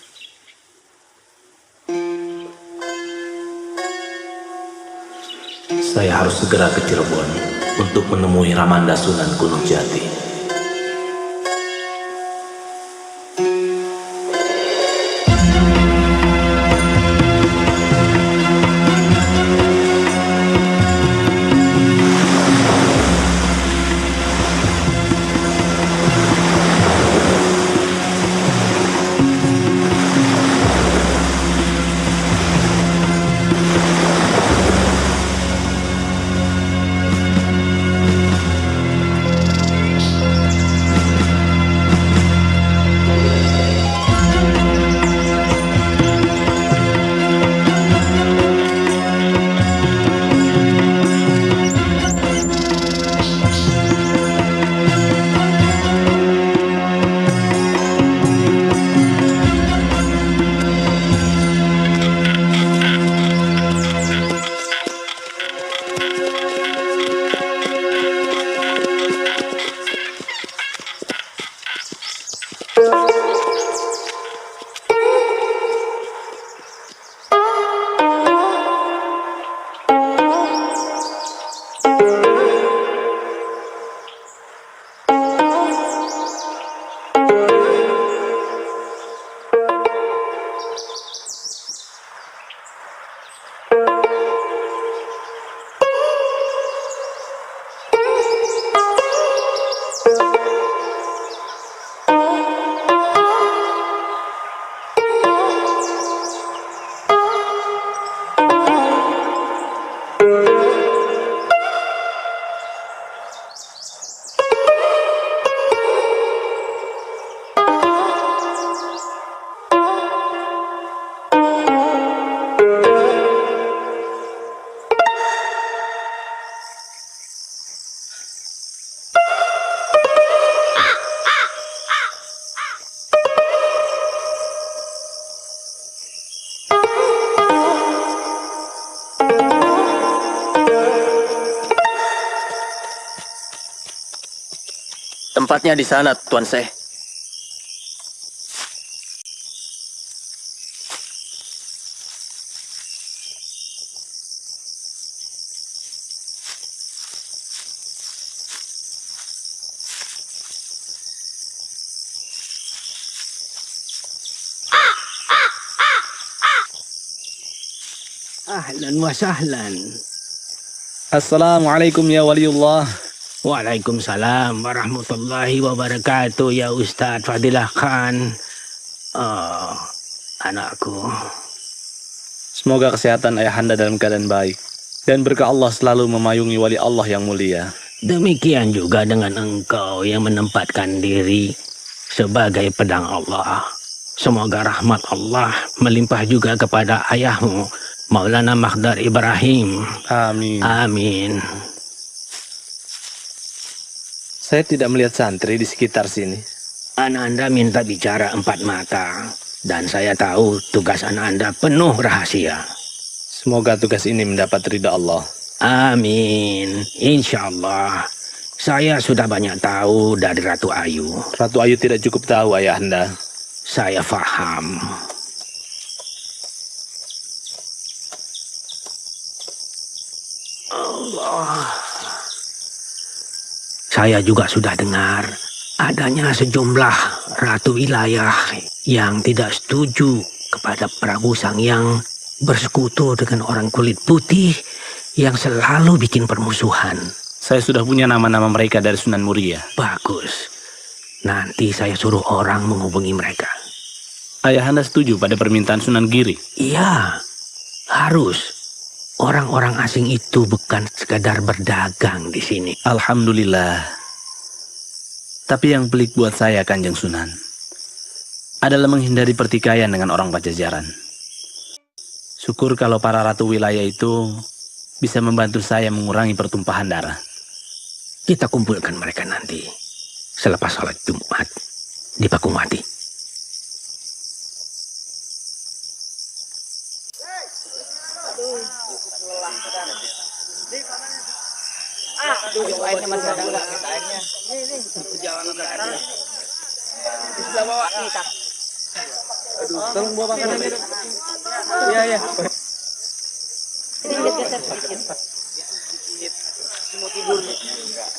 Speaker 11: Saya harus segera ke Cirebon untuk menemui Ramanda Sunan Gunung Jati.
Speaker 12: Tempatnya di sana, Tuan Syekh.
Speaker 21: Ahlan wa sahlan.
Speaker 11: Assalamualaikum ya waliullah.
Speaker 21: Waalaikumsalam warahmatullahi wabarakatuh ya Ustadz Fadilah Khan. Oh, anakku.
Speaker 11: Semoga kesehatan ayahanda dalam keadaan baik. Dan berkah Allah selalu memayungi wali Allah yang mulia.
Speaker 21: Demikian juga dengan engkau yang menempatkan diri sebagai pedang Allah. Semoga rahmat Allah melimpah juga kepada ayahmu, Maulana Makhdar Ibrahim.
Speaker 11: Amin.
Speaker 21: Amin.
Speaker 11: Saya tidak melihat santri di sekitar sini.
Speaker 21: Ananda minta bicara 4 mata. Dan saya tahu tugas Ananda penuh rahasia.
Speaker 11: Semoga tugas ini mendapat ridha Allah.
Speaker 21: Amin. Insya Allah. Saya sudah banyak tahu dari Ratu Ayu.
Speaker 11: Ratu Ayu tidak cukup tahu ayahanda.
Speaker 21: Saya faham. Allah. Saya juga sudah dengar adanya sejumlah ratu wilayah yang tidak setuju kepada Prabu Sangyang bersekutu dengan orang kulit putih yang selalu bikin permusuhan.
Speaker 11: Saya sudah punya nama-nama mereka dari Sunan Muria.
Speaker 21: Bagus. Nanti saya suruh orang menghubungi mereka.
Speaker 11: Ayahanda setuju pada permintaan Sunan Giri?
Speaker 21: Iya, harus. Orang-orang asing itu bukan sekadar berdagang di sini.
Speaker 11: Alhamdulillah. Tapi yang pelik buat saya, Kanjeng Sunan, adalah menghindari pertikaian dengan orang Pajajaran. Syukur kalau para ratu wilayah itu bisa membantu saya mengurangi pertumpahan darah.
Speaker 21: Kita kumpulkan mereka nanti selepas sholat Jumat di Pakumwati.
Speaker 14: Aduh, itu airnya masih ada enggak? Airnya. Nih, perjalanan ke airnya. Di sebelah bawah nih, Kak. Aduh, tolong bawa makanannya. Iya, iya. Sedikit geser sedikit. Mau tidur.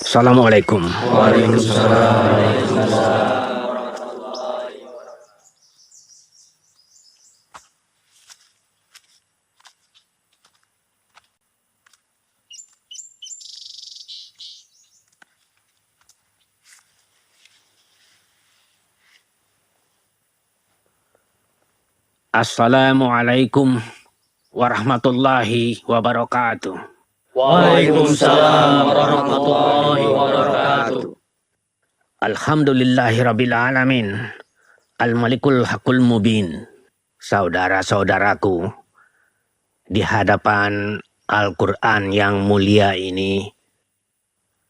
Speaker 21: Assalamualaikum.
Speaker 14: Waalaikumsalam.
Speaker 21: Assalamualaikum warahmatullahi wabarakatuh.
Speaker 14: Waalaikumsalam warahmatullahi wabarakatuh.
Speaker 21: Alhamdulillahirabbil alamin. Al-Malikul Hakul Mubin. Saudara-saudaraku, di hadapan Al-Quran yang mulia ini,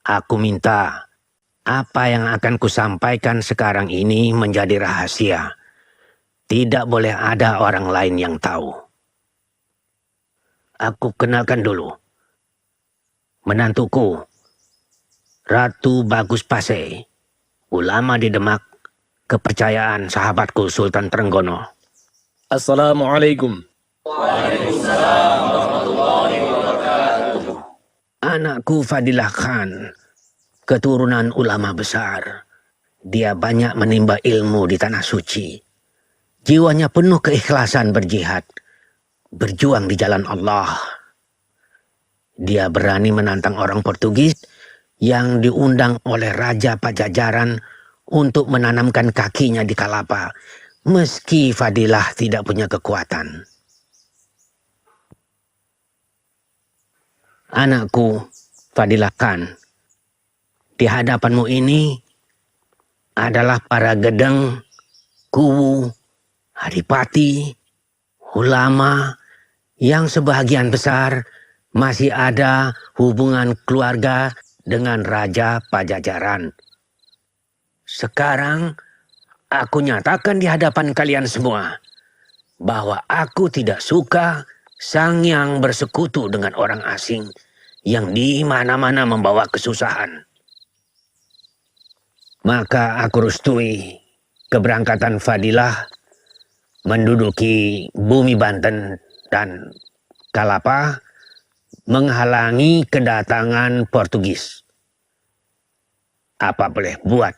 Speaker 21: aku minta apa yang akan kusampaikan sekarang ini menjadi rahasia. Tidak boleh ada orang lain yang tahu. Aku kenalkan dulu. Menantuku, Ratu Bagus Pase, ulama di Demak, kepercayaan sahabatku Sultan Trenggono.
Speaker 11: Assalamualaikum.
Speaker 14: Waalaikumsalam warahmatullahi wabarakatuh.
Speaker 21: Anakku Fadilah Khan, keturunan ulama besar. Dia banyak menimba ilmu di Tanah Suci. Jiwanya penuh keikhlasan berjihad, berjuang di jalan Allah. Dia berani menantang orang Portugis yang diundang oleh Raja Pajajaran untuk menanamkan kakinya di Kalapa, meski Fadilah tidak punya kekuatan. Anakku, Fadilah Khan, di hadapanmu ini adalah para gedeng, kuwu, adipati, ulama yang sebagian besar masih ada hubungan keluarga dengan Raja Pajajaran. Sekarang aku nyatakan di hadapan kalian semua bahwa aku tidak suka Sangyang bersekutu dengan orang asing yang di mana-mana membawa kesusahan. Maka aku restui keberangkatan Fadilah menduduki bumi Banten dan Kalapa menghalangi kedatangan Portugis. Apa boleh buat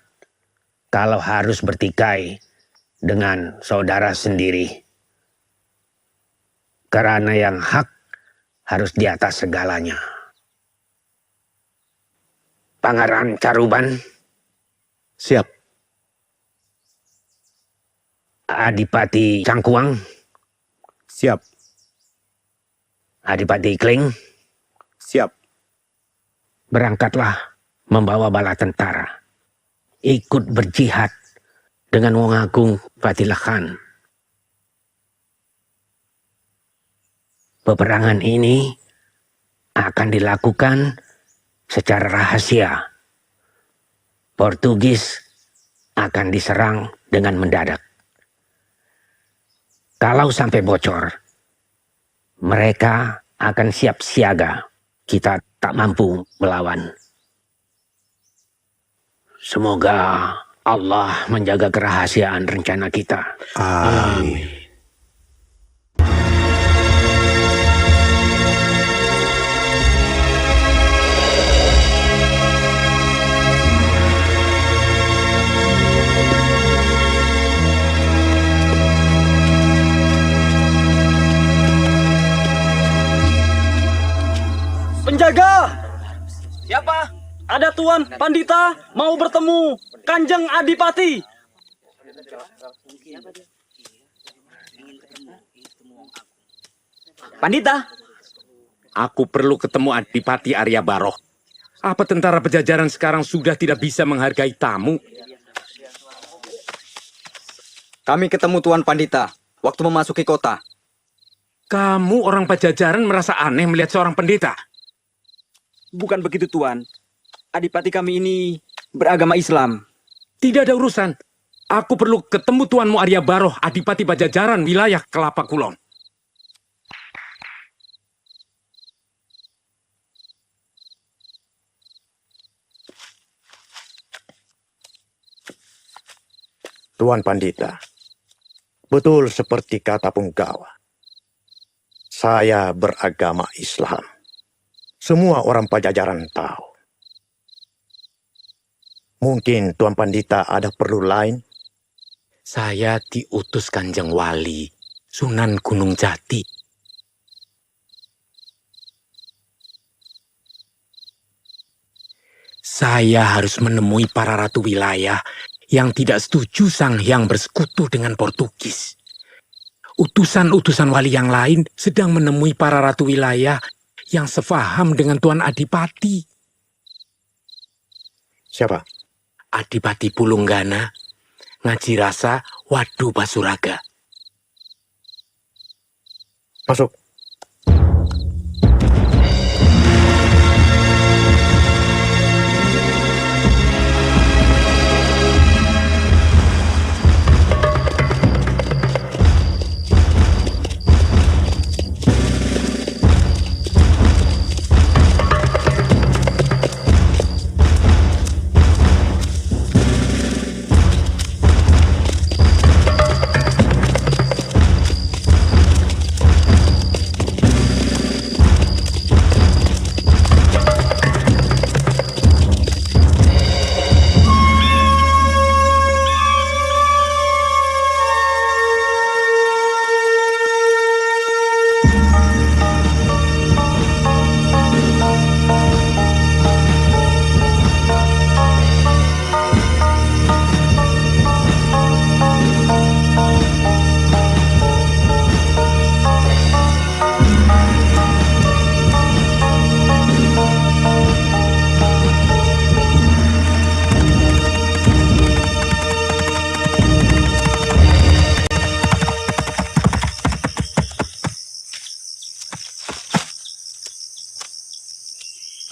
Speaker 21: kalau harus bertikai dengan saudara sendiri? Karena yang hak harus di atas segalanya. Pangeran Caruban.
Speaker 4: Siap.
Speaker 21: Adipati Cangkuang.
Speaker 4: Siap.
Speaker 21: Adipati Kling.
Speaker 4: Siap.
Speaker 21: Berangkatlah membawa bala tentara. Ikut berjihad dengan Wong Agung Fadilah Khan. Peperangan ini akan dilakukan secara rahasia. Portugis akan diserang dengan mendadak. Kalau sampai bocor, mereka akan siap siaga. Kita tak mampu melawan. Semoga Allah menjaga kerahasiaan rencana kita.
Speaker 4: Amin.
Speaker 7: Penjaga! Siapa? Ada Tuan Pandita mau bertemu Kanjeng Adipati.
Speaker 4: Pandita, aku perlu ketemu Adipati Arya Baroh. Apa tentara Pajajaran sekarang sudah tidak bisa menghargai tamu?
Speaker 6: Kami ketemu Tuan Pandita waktu memasuki kota.
Speaker 4: Kamu orang Pajajaran merasa aneh melihat seorang pendeta?
Speaker 6: Bukan begitu, Tuan. Adipati kami ini beragama Islam.
Speaker 4: Tidak ada urusan. Aku perlu ketemu Tuanmu Arya Baroh, Adipati Pajajaran wilayah Kelapa Kulon.
Speaker 2: Tuan Pandita, betul seperti kata Punggawa. Saya beragama Islam. Semua orang Pajajaran tahu. Mungkin Tuan Pandita ada perlu lain?
Speaker 4: Saya diutus Kanjeng Wali, Sunan Gunung Jati. Saya harus menemui para ratu wilayah yang tidak setuju Sang Hyang bersekutu dengan Portugis. Utusan-utusan wali yang lain sedang menemui para ratu wilayah yang sefaham dengan Tuan Adipati.
Speaker 2: Siapa?
Speaker 4: Adipati Pulunggana, Ngaji Rasa, Wadu Basuraga.
Speaker 2: Masuk.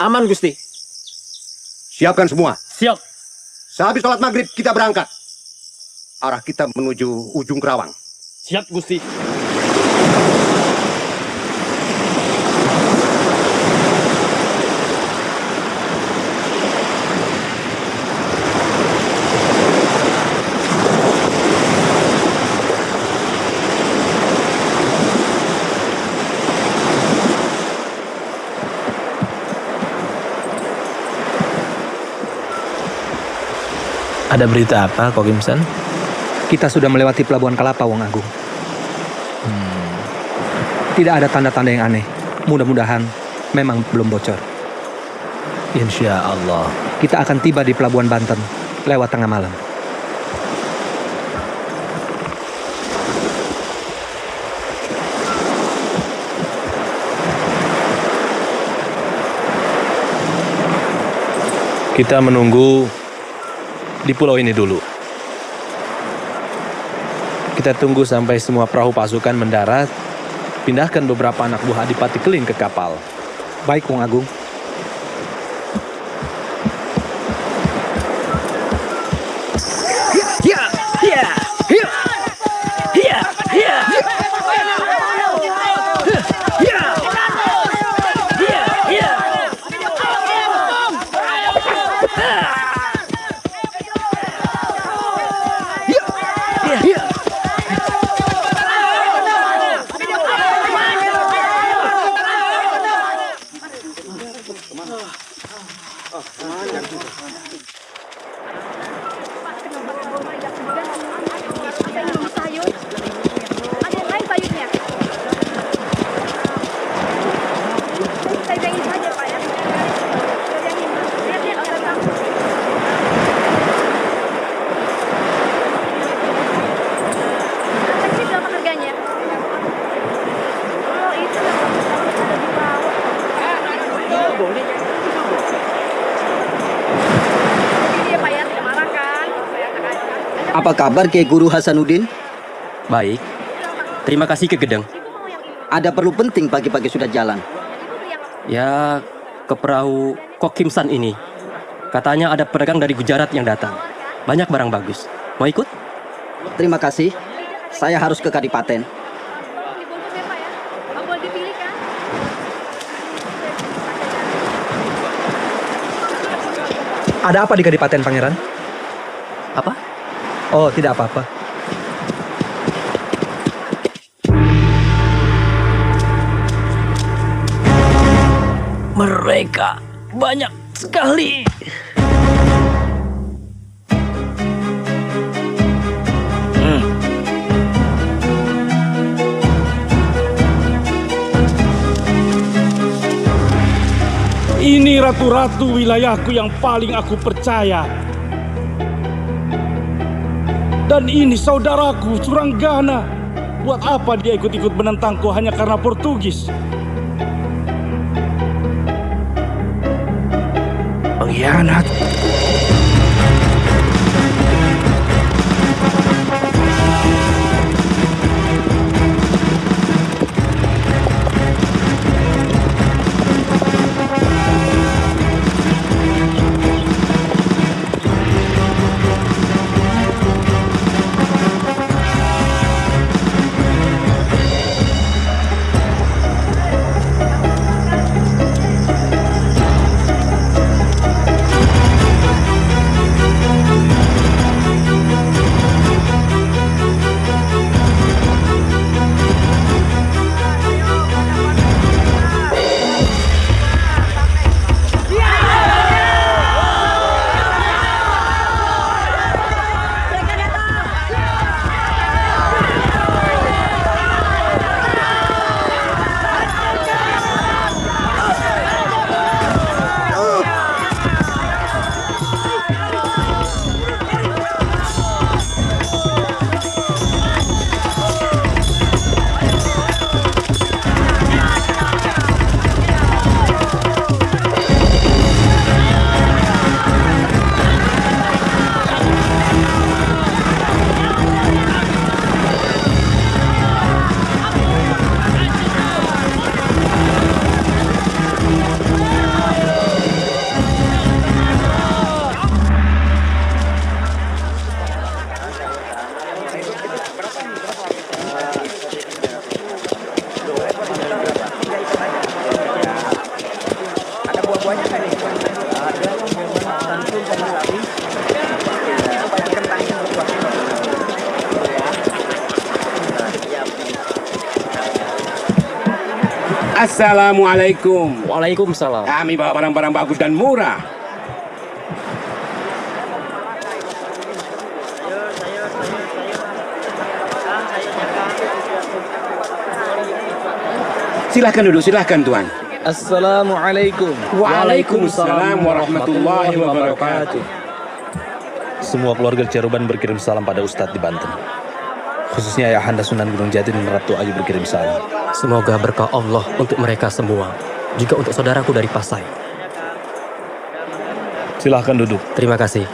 Speaker 3: Aman, Gusti.
Speaker 2: Siapkan semua.
Speaker 3: Siap.
Speaker 2: Sehabis sholat maghrib, kita berangkat. Arah kita menuju ujung Kerawang.
Speaker 3: Siap, Gusti.
Speaker 11: Ada berita apa, Kokim San?
Speaker 19: Kita sudah melewati Pelabuhan Kalapa, Wong Agung. Tidak ada tanda-tanda yang aneh. Mudah-mudahan memang belum bocor.
Speaker 11: Insya Allah.
Speaker 19: Kita akan tiba di Pelabuhan Banten lewat tengah malam.
Speaker 11: Kita menunggu di pulau ini dulu. Kita tunggu sampai semua perahu pasukan mendarat. Pindahkan beberapa anak buah Adipati Keling ke kapal.
Speaker 19: Baik, Wong Agung.
Speaker 8: Apa kabar Kiai Guru Hasanuddin?
Speaker 12: Baik. Terima kasih Ki Gedeng.
Speaker 8: Ada perlu penting pagi-pagi sudah jalan?
Speaker 12: Ya, ke perahu Kokim San ini. Katanya ada pedagang dari Gujarat yang datang. Banyak barang bagus. Mau ikut?
Speaker 8: Terima kasih. Saya harus ke Kadipaten.
Speaker 19: Ada apa di Kadipaten, Pangeran?
Speaker 12: Apa?
Speaker 19: Oh, tidak apa-apa.
Speaker 12: Mereka banyak sekali.
Speaker 1: Ini ratu-ratu wilayahku yang paling aku percaya. Dan ini saudaraku, Suranggana. Buat apa dia ikut-ikut menentangku hanya karena Portugis? Pengkhianat. Assalamualaikum.
Speaker 12: Waalaikumsalam.
Speaker 1: Kami bawa barang-barang bagus dan murah.
Speaker 16: Silahkan duduk, silahkan Tuan.
Speaker 11: Assalamualaikum.
Speaker 16: Waalaikumsalam warahmatullahi wabarakatuh.
Speaker 11: Semua keluarga Ceruban berkirim salam pada Ustadz di Banten. Khususnya Ayahanda Sunan Gunung Jati dan Ratu Ayu berkirim salam.
Speaker 12: Semoga berkah Allah untuk mereka semua, juga untuk saudaraku dari Pasai.
Speaker 11: Silahkan duduk.
Speaker 12: Terima kasih.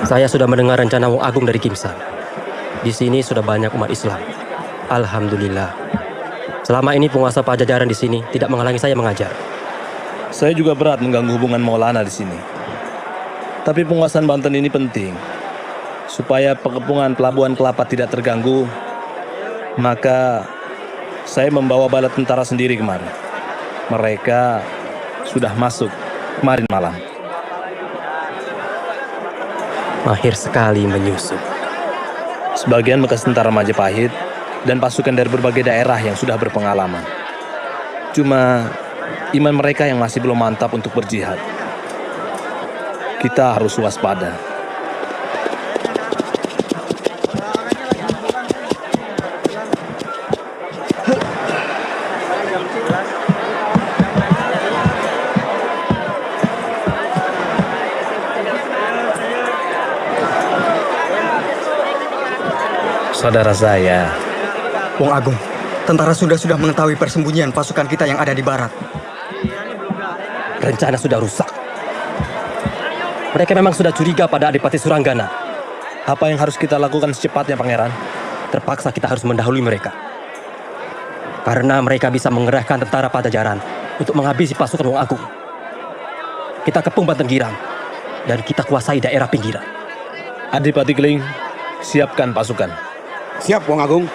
Speaker 12: Saya sudah mendengar rencana Wong Agung dari Kimsan. Di sini sudah banyak umat Islam. Alhamdulillah. Selama ini penguasa Pajajaran di sini tidak menghalangi saya mengajar.
Speaker 11: Saya juga berat mengganggu hubungan Maulana di sini. Tapi penguasaan Banten ini penting. Supaya pengepungan pelabuhan Kelapa tidak terganggu, maka saya membawa bala tentara sendiri kemari. Mereka sudah masuk kemarin malam.
Speaker 12: Mahir sekali menyusup.
Speaker 11: Sebagian bekas tentara Majapahit dan pasukan dari berbagai daerah yang sudah berpengalaman. Cuma iman mereka yang masih belum mantap untuk berjihad. Kita harus waspada. Saudara saya,
Speaker 6: Wong Agung, tentara Sunda sudah mengetahui persembunyian pasukan kita yang ada di barat.
Speaker 12: Rencana sudah rusak. Mereka memang sudah curiga pada Adipati Suranggana.
Speaker 11: Apa yang harus kita lakukan secepatnya, Pangeran?
Speaker 12: Terpaksa kita harus mendahului mereka. Karena mereka bisa mengerahkan tentara Pajajaran untuk menghabisi pasukan Wong Agung. Kita kepung Banten Girang, dan kita kuasai daerah pinggiran.
Speaker 11: Adipati Keling, siapkan pasukan.
Speaker 16: Siap, Wong Agung.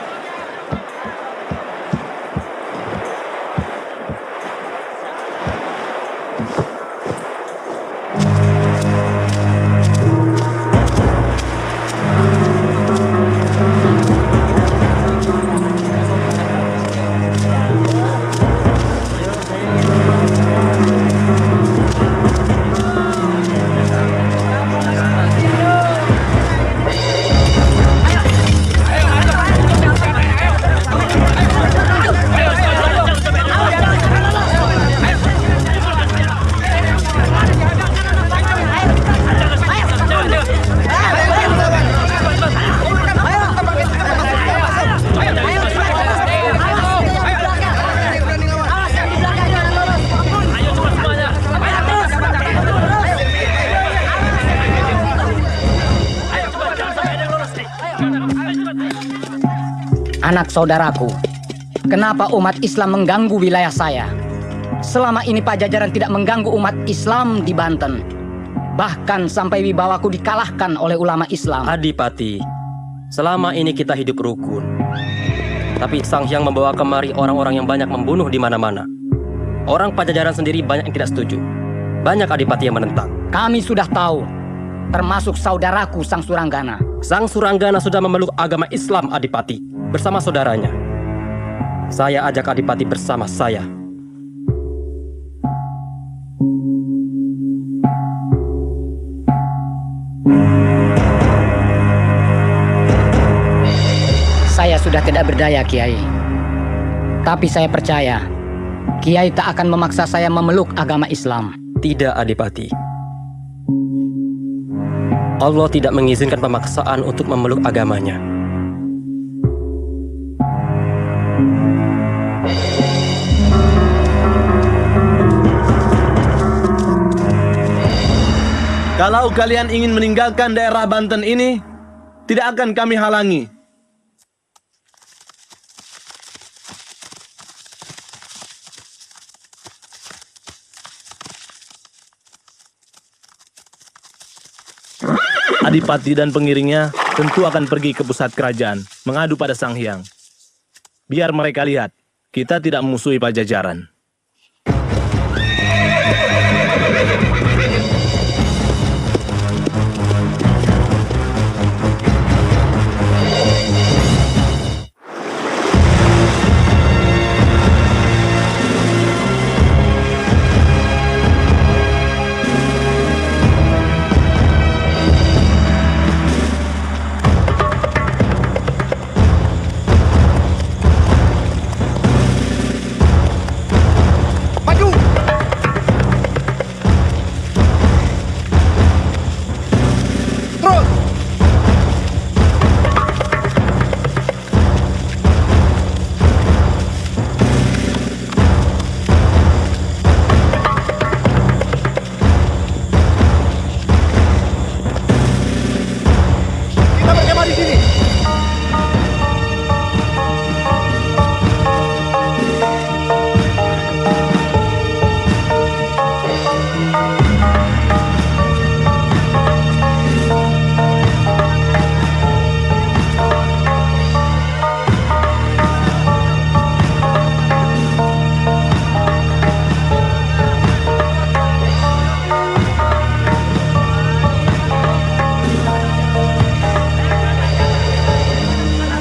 Speaker 22: Anak saudaraku, kenapa umat Islam mengganggu wilayah saya? Selama ini Pajajaran tidak mengganggu umat Islam di Banten. Bahkan sampai wibawaku dikalahkan oleh ulama Islam.
Speaker 12: Adipati, selama ini kita hidup rukun. Tapi Sang Hyang membawa kemari orang-orang yang banyak membunuh di mana-mana. Orang Pajajaran sendiri banyak yang tidak setuju. Banyak adipati yang menentang.
Speaker 22: Kami sudah tahu, termasuk saudaraku Sang Suranggana.
Speaker 12: Sang Suranggana sudah memeluk agama Islam, Adipati, bersama saudaranya. Saya ajak Adipati bersama saya.
Speaker 22: Saya sudah tidak berdaya, Kiai. Tapi saya percaya, Kiai tak akan memaksa saya memeluk agama Islam.
Speaker 12: Tidak, Adipati. Allah tidak mengizinkan pemaksaan untuk memeluk agamanya.
Speaker 11: Kalau kalian ingin meninggalkan daerah Banten ini, tidak akan kami halangi. Adipati dan pengiringnya tentu akan pergi ke pusat kerajaan, mengadu pada Sang Hyang. Biar mereka lihat, kita tidak memusuhi Pajajaran.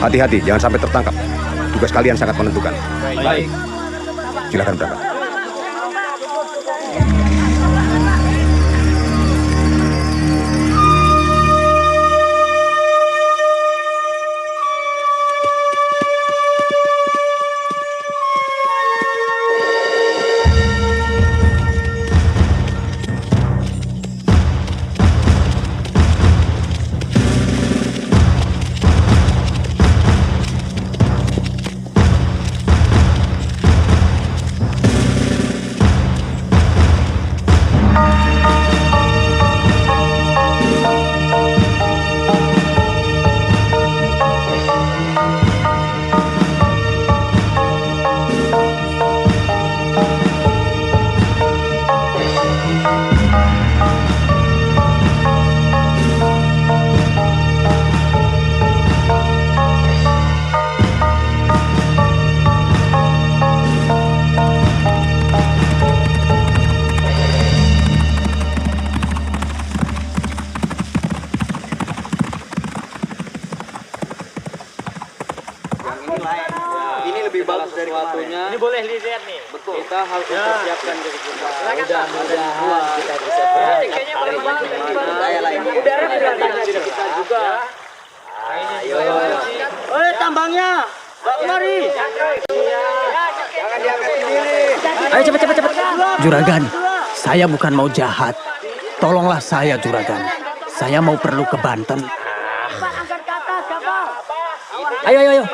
Speaker 16: Hati-hati, jangan sampai tertangkap. Tugas kalian sangat menentukan.
Speaker 11: Baik.
Speaker 16: Silakan berangkat.
Speaker 6: Ini lebih bagus dari sesuatunya. Ini boleh lihat nih. Betul. Kita harus mempersiapkan diri kita. Mudah-mudahan kita bisa udara kita juga. Ayo. Tambangnya. Pak Mari. Jangan diangkat sendiri.
Speaker 19: Ayo cepat. Juragan, saya bukan mau jahat. Tolonglah saya, Juragan. Saya mau perlu ke Banten. Ayo.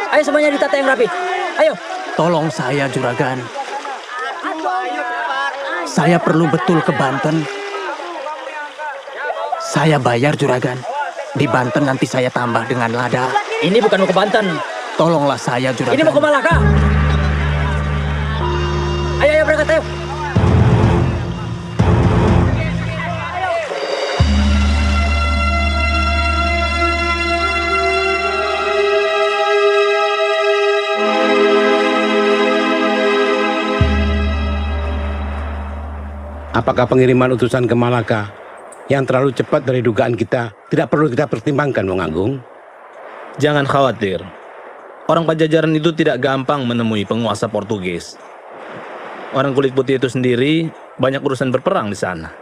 Speaker 19: Ayo semuanya ditata yang rapi. Ayo. Tolong saya, Juragan. Saya perlu betul ke Banten. Saya bayar, Juragan. Di Banten nanti saya tambah dengan lada. Ini bukan mau ke Banten. Tolonglah saya, Juragan. Ini mau ke Malaka. Ayo berangkat, ayo.
Speaker 16: Apakah pengiriman utusan ke Malaka yang terlalu cepat dari dugaan kita tidak perlu kita pertimbangkan, Wong Agung?
Speaker 11: Jangan khawatir. Orang Pajajaran itu tidak gampang menemui penguasa Portugis. Orang kulit putih itu sendiri banyak urusan berperang di sana.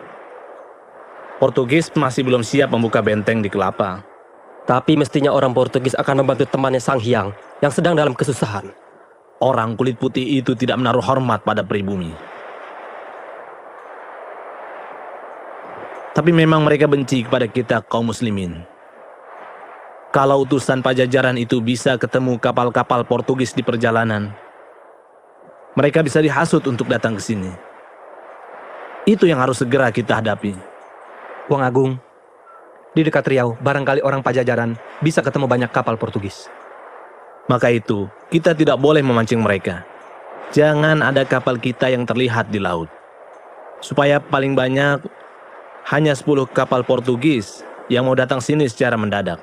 Speaker 11: Portugis masih belum siap membuka benteng di Kelapa.
Speaker 12: Tapi mestinya orang Portugis akan membantu temannya Sang Hyang yang sedang dalam kesusahan.
Speaker 11: Orang kulit putih itu tidak menaruh hormat pada pribumi. Tapi memang mereka benci kepada kita kaum muslimin. Kalau utusan Pajajaran itu bisa ketemu kapal-kapal Portugis di perjalanan, mereka bisa dihasut untuk datang ke sini. Itu yang harus segera kita hadapi.
Speaker 19: Wong Agung, di dekat Riau, barangkali orang Pajajaran bisa ketemu banyak kapal Portugis.
Speaker 11: Maka itu, kita tidak boleh memancing mereka. Jangan ada kapal kita yang terlihat di laut. Supaya paling banyak hanya 10 kapal Portugis yang mau datang sini secara mendadak.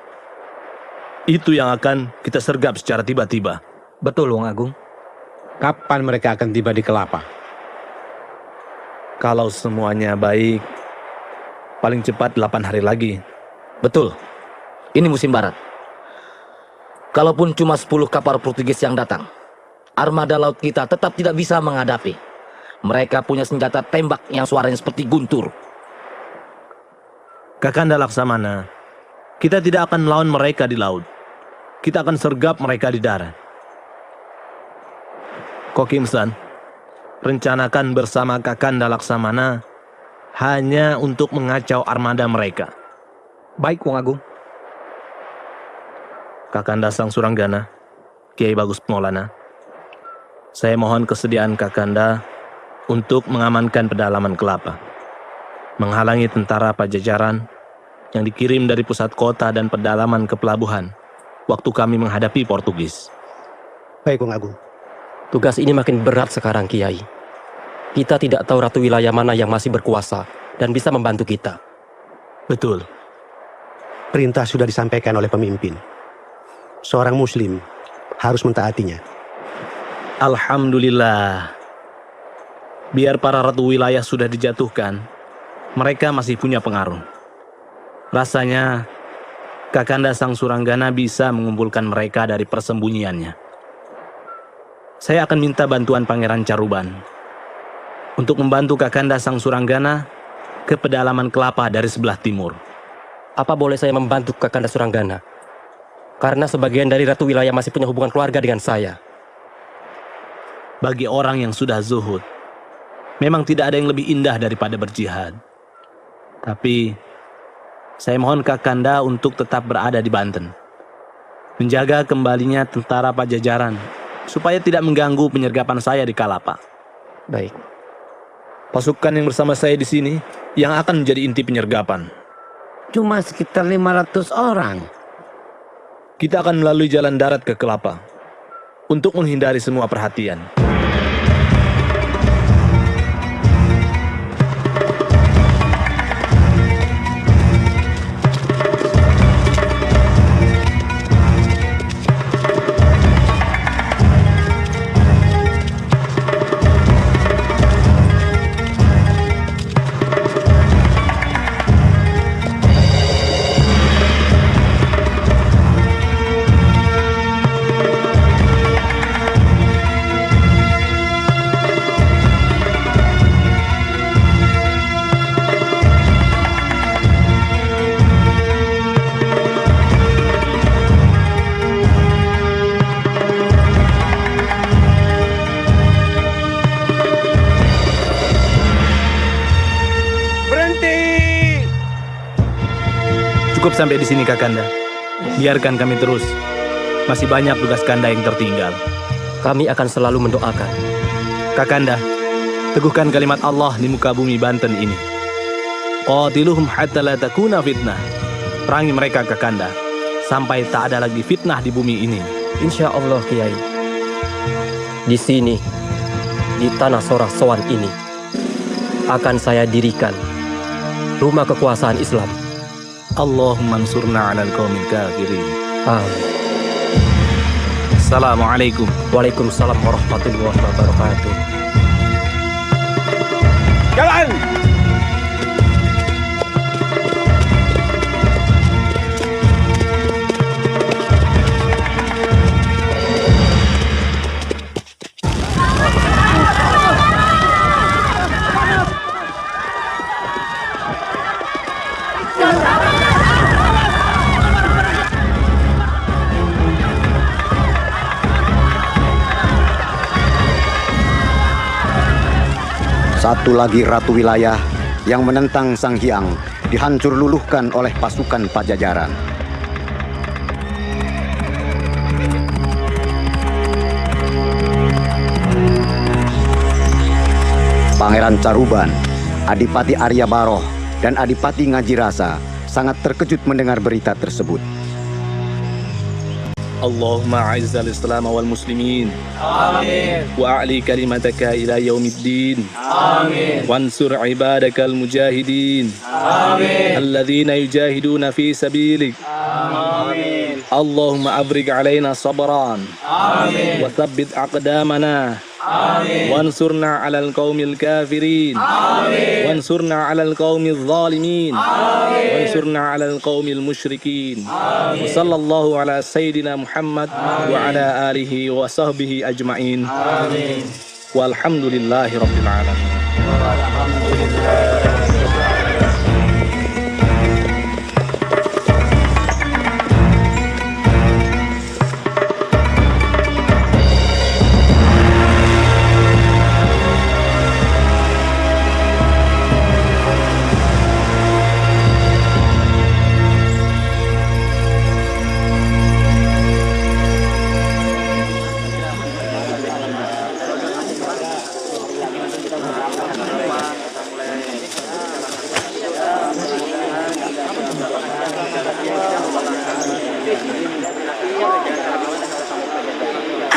Speaker 11: Itu yang akan kita sergap secara tiba-tiba.
Speaker 19: Betul, Wong Agung.
Speaker 16: Kapan mereka akan tiba di Kelapa?
Speaker 11: Kalau semuanya baik, paling cepat 8 hari lagi.
Speaker 15: Betul. Ini musim barat. Kalaupun cuma 10 kapal Portugis yang datang, armada laut kita tetap tidak bisa menghadapi. Mereka punya senjata tembak yang suaranya seperti guntur.
Speaker 11: Kakanda Laksamana, kita tidak akan melawan mereka di laut. Kita akan sergap mereka di darat. Kokim San, rencanakan bersama Kakanda Laksamana hanya untuk mengacau armada mereka.
Speaker 19: Baik, Wong Agung.
Speaker 11: Kakanda Sang Suranggana, Kiai Bagus Maulana, saya mohon kesediaan Kakanda untuk mengamankan pedalaman Kelapa, menghalangi tentara Pajajaran yang dikirim dari pusat kota dan pedalaman ke pelabuhan waktu kami menghadapi Portugis.
Speaker 19: Baik, Wong Agung.
Speaker 12: Tugas ini makin berat sekarang, Kiai. Kita tidak tahu ratu wilayah mana yang masih berkuasa dan bisa membantu kita.
Speaker 11: Betul.
Speaker 13: Perintah sudah disampaikan oleh pemimpin. Seorang muslim harus mentaatinya.
Speaker 11: Alhamdulillah. Biar para ratu wilayah sudah dijatuhkan, mereka masih punya pengaruh. Rasanya Kakanda Sang Suranggana bisa mengumpulkan mereka dari persembunyiannya. Saya akan minta bantuan Pangeran Caruban untuk membantu Kakanda Sang Suranggana ke pedalaman kelapa dari sebelah timur.
Speaker 12: Apa boleh saya membantu Kakanda Suranggana? Karena sebagian dari Ratu Wilayah masih punya hubungan keluarga dengan saya.
Speaker 11: Bagi orang yang sudah zuhud, memang tidak ada yang lebih indah daripada berjihad. Tapi saya mohon Kakanda untuk tetap berada di Banten, menjaga kembalinya tentara Pajajaran, supaya tidak mengganggu penyergapan saya di Kalapa.
Speaker 12: Baik.
Speaker 11: Pasukan yang bersama saya di sini yang akan menjadi inti penyergapan.
Speaker 21: Cuma sekitar 500 orang.
Speaker 11: Kita akan melalui jalan darat ke Kelapa untuk menghindari semua perhatian. Cukup sampai di sini Kakanda. Biarkan kami terus. Masih banyak tugas Kanda yang tertinggal.
Speaker 12: Kami akan selalu mendoakan.
Speaker 11: Kakanda, teguhkan kalimat Allah di muka bumi Banten ini. Qatiluhum hatta la takuna fitnah. Perangi mereka Kakanda, sampai tak ada lagi fitnah di bumi ini.
Speaker 12: Insya Allah Kiai. Di sini, di tanah Sorak Sowan ini, akan saya dirikan rumah kekuasaan Islam.
Speaker 11: Allahumma ansurna 'alal qaumil kafirin.
Speaker 12: Amin.
Speaker 11: Assalamualaikum.
Speaker 12: Waalaikumsalam warahmatullahi wabarakatuh.
Speaker 3: Jalan!
Speaker 2: Satu lagi Ratu Wilayah yang menentang Sang Hyang dihancur luluhkan oleh pasukan Pajajaran. Pangeran Caruban, Adipati Arya Baroh, dan Adipati Ngajirasa sangat terkejut mendengar berita tersebut.
Speaker 11: Allahumma a'izzal Islam wal muslimin.
Speaker 14: Amin.
Speaker 11: Wa a'li kalimataka ila yaumiddin.
Speaker 14: Amin.
Speaker 11: Wansur ibadakal mujahidin.
Speaker 14: Amin.
Speaker 11: Alladzina yujahiduna fi sabilik.
Speaker 14: Amin.
Speaker 11: Allahumma abrig alaina sabran.
Speaker 14: Amin.
Speaker 11: Wa thabbit aqdamana.
Speaker 14: Amin.
Speaker 11: Wansurna 'alal qaumil kafirin.
Speaker 14: Amin.
Speaker 11: Wansurna 'alal qaumil zalimin.
Speaker 14: Amin.
Speaker 11: Wansurna 'alal qaumil musyrikin.
Speaker 14: Amin.
Speaker 11: Sallallahu ala sayyidina Muhammad wa ala alihi wa sahbihi ajma'in.
Speaker 14: Amin.
Speaker 11: Walhamdulillahi rabbil alamin.
Speaker 14: Alhamdulillah.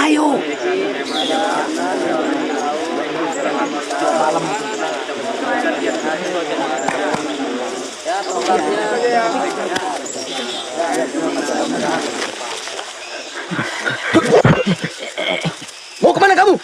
Speaker 21: Ayo.
Speaker 3: Mau kemana kamu?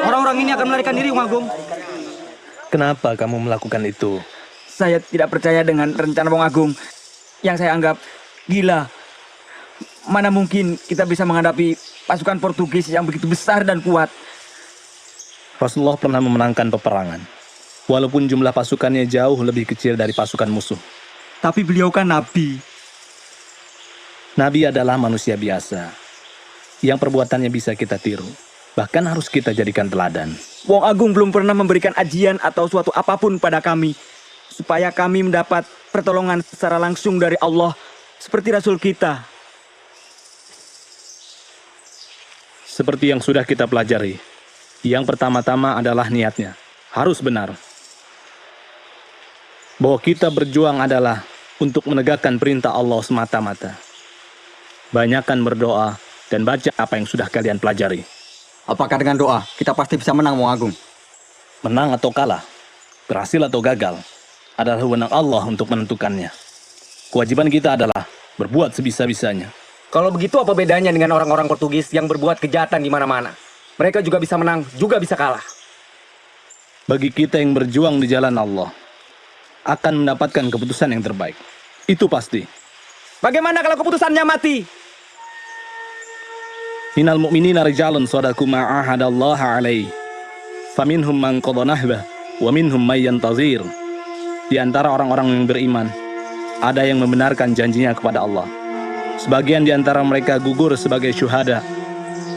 Speaker 6: Orang-orang ini akan melarikan diri, Wong Agung.
Speaker 11: Kenapa kamu melakukan itu?
Speaker 6: Saya tidak percaya dengan rencana Wong Agung yang saya anggap gila. Mana mungkin kita bisa menghadapi pasukan Portugis yang begitu besar dan kuat.
Speaker 11: Rasulullah pernah memenangkan peperangan. Walaupun jumlah pasukannya jauh lebih kecil dari pasukan musuh.
Speaker 6: Tapi beliau kan nabi.
Speaker 11: Nabi adalah manusia biasa, yang perbuatannya bisa kita tiru. Bahkan harus kita jadikan teladan.
Speaker 6: Wong Agung belum pernah memberikan ajian atau suatu apapun pada kami, supaya kami mendapat pertolongan secara langsung dari Allah, seperti Rasul kita.
Speaker 11: Seperti yang sudah kita pelajari, yang pertama-tama adalah niatnya. Harus benar. Bahwa kita berjuang adalah untuk menegakkan perintah Allah semata-mata. Banyakkan berdoa dan baca apa yang sudah kalian pelajari.
Speaker 6: Apakah dengan doa kita pasti bisa menang, Wong Agung?
Speaker 11: Menang atau kalah, berhasil atau gagal, adalah wewenang Allah untuk menentukannya. Kewajiban kita adalah berbuat sebisa-bisanya.
Speaker 12: Kalau begitu apa bedanya dengan orang-orang Portugis yang berbuat kejahatan di mana-mana? Mereka juga bisa menang, juga bisa kalah.
Speaker 11: Bagi kita yang berjuang di jalan Allah, akan mendapatkan keputusan yang terbaik. Itu pasti.
Speaker 6: Bagaimana kalau keputusannya mati?
Speaker 11: Minal mu'minina rijalun shadaku ma'ahadallaha alaih. Faminhum man qadha nahbah, wa minhum may yantazir. Di antara orang-orang yang beriman, ada yang membenarkan janjinya kepada Allah. Sebagian di antara mereka gugur sebagai syuhada,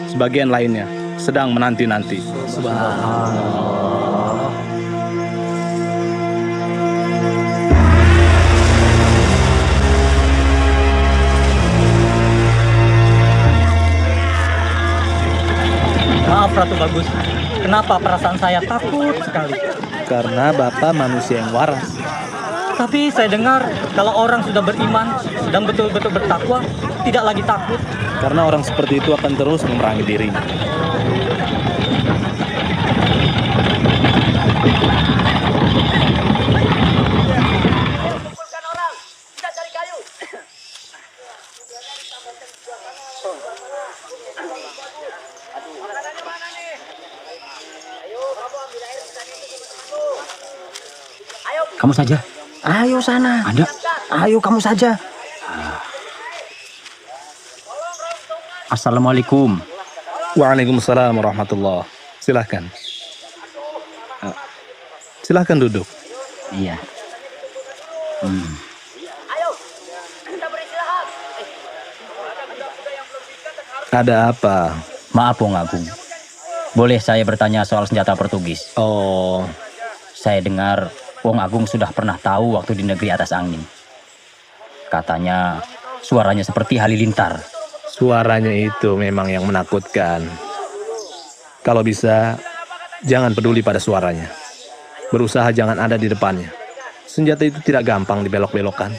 Speaker 11: sebagian lainnya sedang menanti-nanti. Subhanallah.
Speaker 7: Maaf Ratu Bagus, kenapa perasaan saya takut sekali?
Speaker 11: Karena Bapak manusia yang waras.
Speaker 7: Tapi saya dengar kalau orang sudah beriman dan betul-betul bertakwa, tidak lagi takut.
Speaker 11: Karena orang seperti itu akan terus memerangi dirinya.
Speaker 20: Kamu saja. Ayo sana. Ada. Ayo kamu saja. Assalamualaikum.
Speaker 11: Waalaikumsalam warahmatullah. Silahkan. Silahkan duduk.
Speaker 20: Iya.
Speaker 11: Ada apa?
Speaker 20: Maaf Wong Agung. Boleh saya bertanya soal senjata Portugis?
Speaker 11: Oh.
Speaker 20: Saya dengar Wong Agung sudah pernah tahu waktu di negeri atas angin. Katanya suaranya seperti halilintar.
Speaker 11: Suaranya itu memang yang menakutkan. Kalau bisa, jangan peduli pada suaranya. Berusaha jangan ada di depannya. Senjata itu tidak gampang dibelok-belokkan.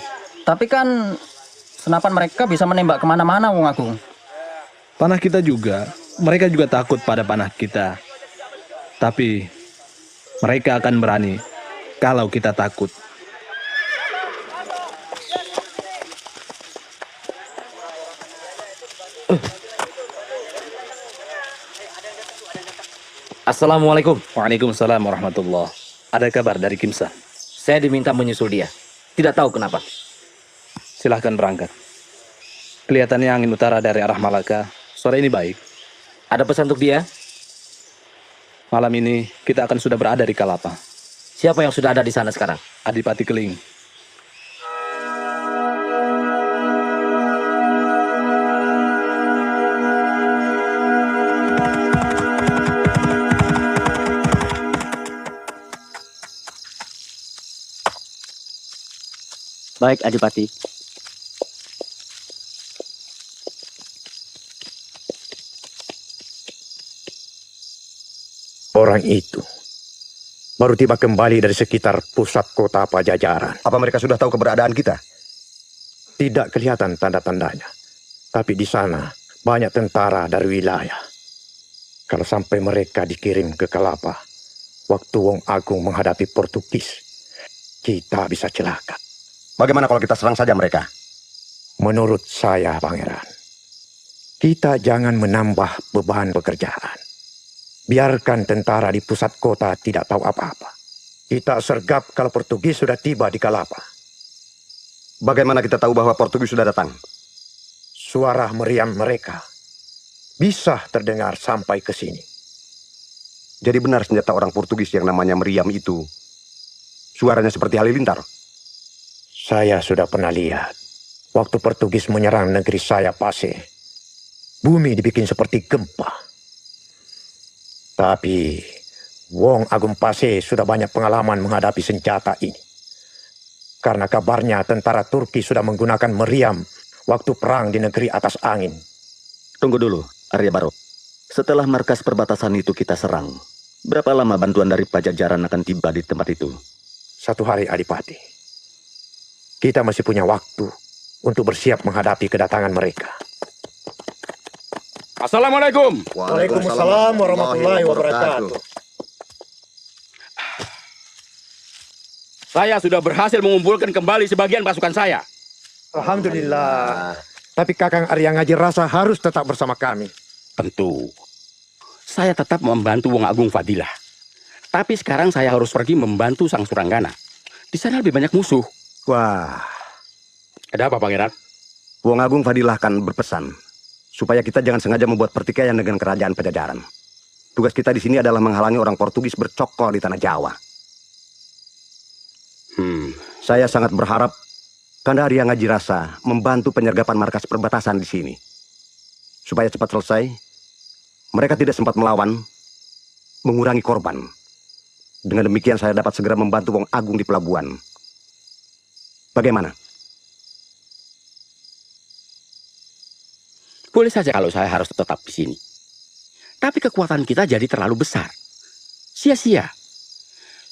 Speaker 20: Tapi kan senapan mereka bisa menembak kemana-mana, Wong Agung.
Speaker 11: Panah kita juga, mereka juga takut pada panah kita. Tapi mereka akan berani kalau kita takut.
Speaker 15: Assalamualaikum.
Speaker 11: Waalaikumsalam warahmatullah. Ada kabar dari Kimsa?
Speaker 15: Saya diminta menyusul dia. Tidak tahu kenapa.
Speaker 11: Silahkan berangkat. Kelihatannya angin utara dari arah Malaka sore ini baik.
Speaker 15: Ada pesan untuk dia?
Speaker 11: Malam ini kita akan sudah berada di Kalapa.
Speaker 15: Siapa yang sudah ada di sana sekarang?
Speaker 11: Adipati Keling.
Speaker 20: Baik, Adipati.
Speaker 2: Orang itu baru tiba kembali dari sekitar pusat kota Pajajaran.
Speaker 3: Apa mereka sudah tahu keberadaan kita?
Speaker 2: Tidak kelihatan tanda-tandanya. Tapi di sana banyak tentara dari wilayah. Kalau sampai mereka dikirim ke Kalapa, waktu Wong Agung menghadapi Portugis, kita bisa celaka.
Speaker 3: Bagaimana kalau kita serang saja mereka?
Speaker 2: Menurut saya, Pangeran,
Speaker 10: Kita jangan menambah beban pekerjaan. Biarkan tentara di pusat kota tidak tahu apa-apa. Kita sergap kalau Portugis sudah tiba di Kalapa.
Speaker 2: Bagaimana kita tahu bahwa Portugis sudah datang?
Speaker 10: Suara meriam mereka bisa terdengar sampai ke sini.
Speaker 2: Jadi benar senjata orang Portugis yang namanya meriam itu suaranya seperti halilintar?
Speaker 10: Saya sudah pernah lihat. Waktu Portugis menyerang negeri saya Pase, bumi dibikin seperti gempa. Tapi Wong Agung Pase sudah banyak pengalaman menghadapi senjata ini. Karena kabarnya tentara Turki sudah menggunakan meriam waktu perang di negeri atas angin.
Speaker 4: Tunggu dulu, Arya Baro. Setelah markas perbatasan itu kita serang, berapa lama bantuan dari Pajajaran akan tiba di tempat itu?
Speaker 10: 1 hari, Adipati. Kita masih punya waktu untuk bersiap menghadapi kedatangan mereka.
Speaker 1: Assalamualaikum.
Speaker 10: Waalaikumsalam warahmatullahi wabarakatuh.
Speaker 1: Saya sudah berhasil mengumpulkan kembali sebagian pasukan saya.
Speaker 10: Alhamdulillah. Tapi Kakang Arya Ngaji rasa harus tetap bersama kami.
Speaker 18: Tentu. Saya tetap membantu Wong Agung Fadilah. Tapi sekarang saya harus pergi membantu Sang Suranggana. Di sana lebih banyak musuh.
Speaker 2: Wah.
Speaker 18: Ada apa, Pangeran?
Speaker 2: Wong Agung Fadilah kan berpesan supaya kita jangan sengaja membuat pertikaian dengan kerajaan Pajajaran. Tugas kita di sini adalah menghalangi orang Portugis bercokol di tanah Jawa. Saya sangat berharap Kanda Arya Ngaji Rasa membantu penyergapan markas perbatasan di sini. Supaya cepat selesai, mereka tidak sempat melawan, mengurangi korban. Dengan demikian saya dapat segera membantu Wong Agung di pelabuhan. Bagaimana?
Speaker 18: Boleh saja kalau saya harus tetap di sini. Tapi kekuatan kita jadi terlalu besar. Sia-sia.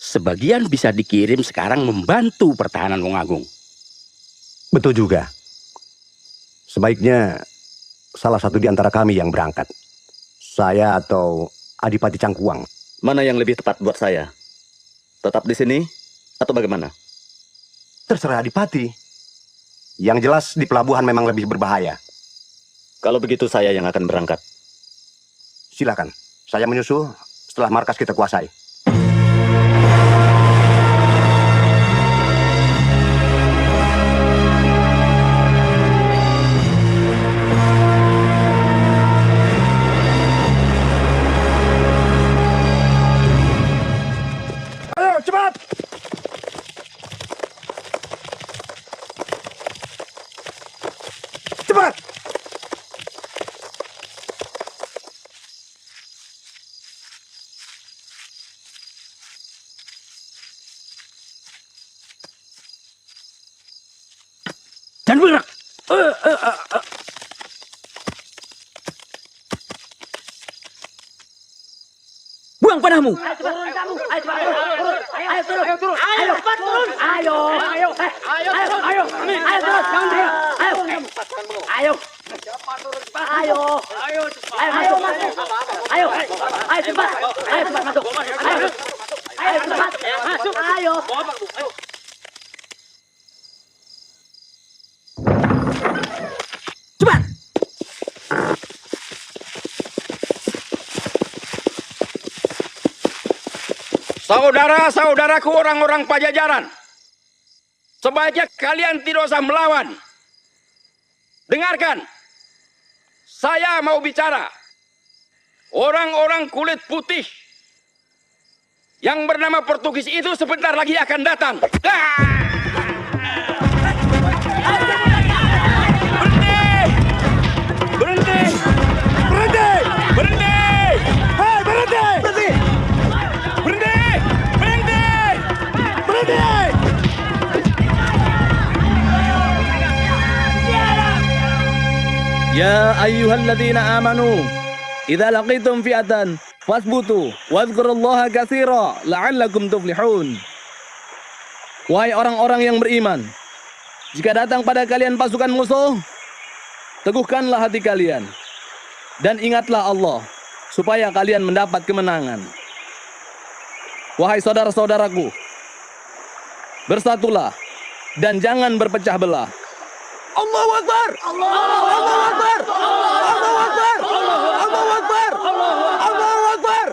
Speaker 18: Sebagian bisa dikirim sekarang membantu pertahanan Wong Agung.
Speaker 2: Betul juga. Sebaiknya salah satu di antara kami yang berangkat. Saya atau Adipati Cangkuang.
Speaker 4: Mana yang lebih tepat buat saya? Tetap di sini atau bagaimana?
Speaker 2: Terserah Adipati. Yang jelas di pelabuhan memang lebih berbahaya.
Speaker 4: Kalau begitu saya yang akan berangkat.
Speaker 2: Silakan. Saya menyusul setelah markas kita kuasai.
Speaker 10: Ayo, cepat! Cepat!
Speaker 14: Jangan bergerak. Buang panahmu.
Speaker 23: Ayo turun kamu. Ayo turun. Ayo turun. Ayo turun. Ayo cepat turun. Ayo. Ayo. Ayo. Ayo. Ayo turun. Jangan dia. Ayo. Ayo. Cepat turun cepat. Ayo. Ayo cepat. Ayo masuk. Ayo. Ayo cepat. Ayo cepat masuk. Ayo. Ayo cepat. Masuk. Ayo. Ayo.
Speaker 14: Cepat.
Speaker 1: Saudara-saudaraku orang-orang Pajajaran, sebaiknya kalian tidak usah melawan. Dengarkan, saya mau bicara. Orang-orang kulit putih yang bernama Portugis itu sebentar lagi akan datang. Berhenti! Berhenti! Berhenti! Hei, berhenti! Berhenti! Berhenti! Berhenti! Berhenti!
Speaker 11: Ya ayyuhalladzina amanu idza laqitum fi'atan fasbutu wadhkurullaha katsira la'allakum tuflihun. Wahai orang-orang yang beriman, jika datang pada kalian pasukan musuh, teguhkanlah hati kalian dan ingatlah Allah supaya kalian mendapat kemenangan. Wahai saudara-saudaraku, bersatulah dan jangan berpecah belah.
Speaker 3: Allahu Akbar! Allahu Akbar! Allahu Akbar! Allahu Akbar! Allahu Akbar!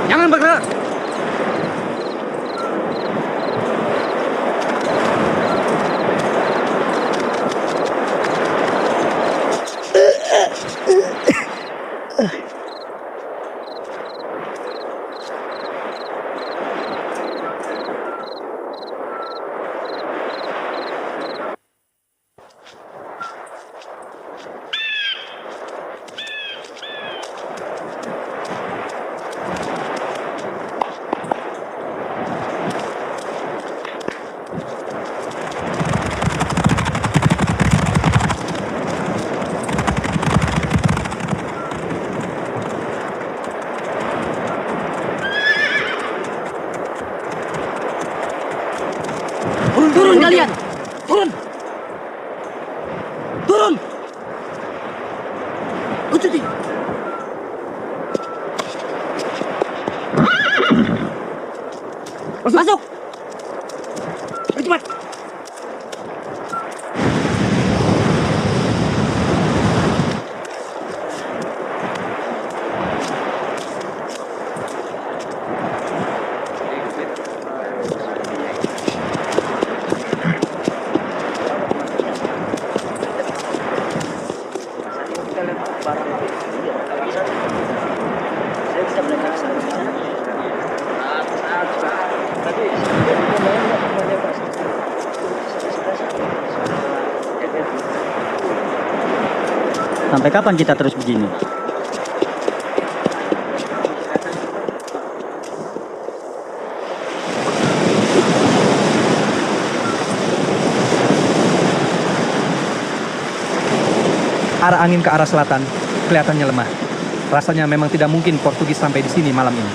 Speaker 6: Jangan bergerak.
Speaker 23: Turun kalian! Turun! Turun! Ucuti! Masuk! Cepat!
Speaker 6: Sampai kapan kita terus begini?
Speaker 19: Arah angin ke arah selatan kelihatannya lemah. Rasanya memang tidak mungkin Portugis sampai di sini malam ini.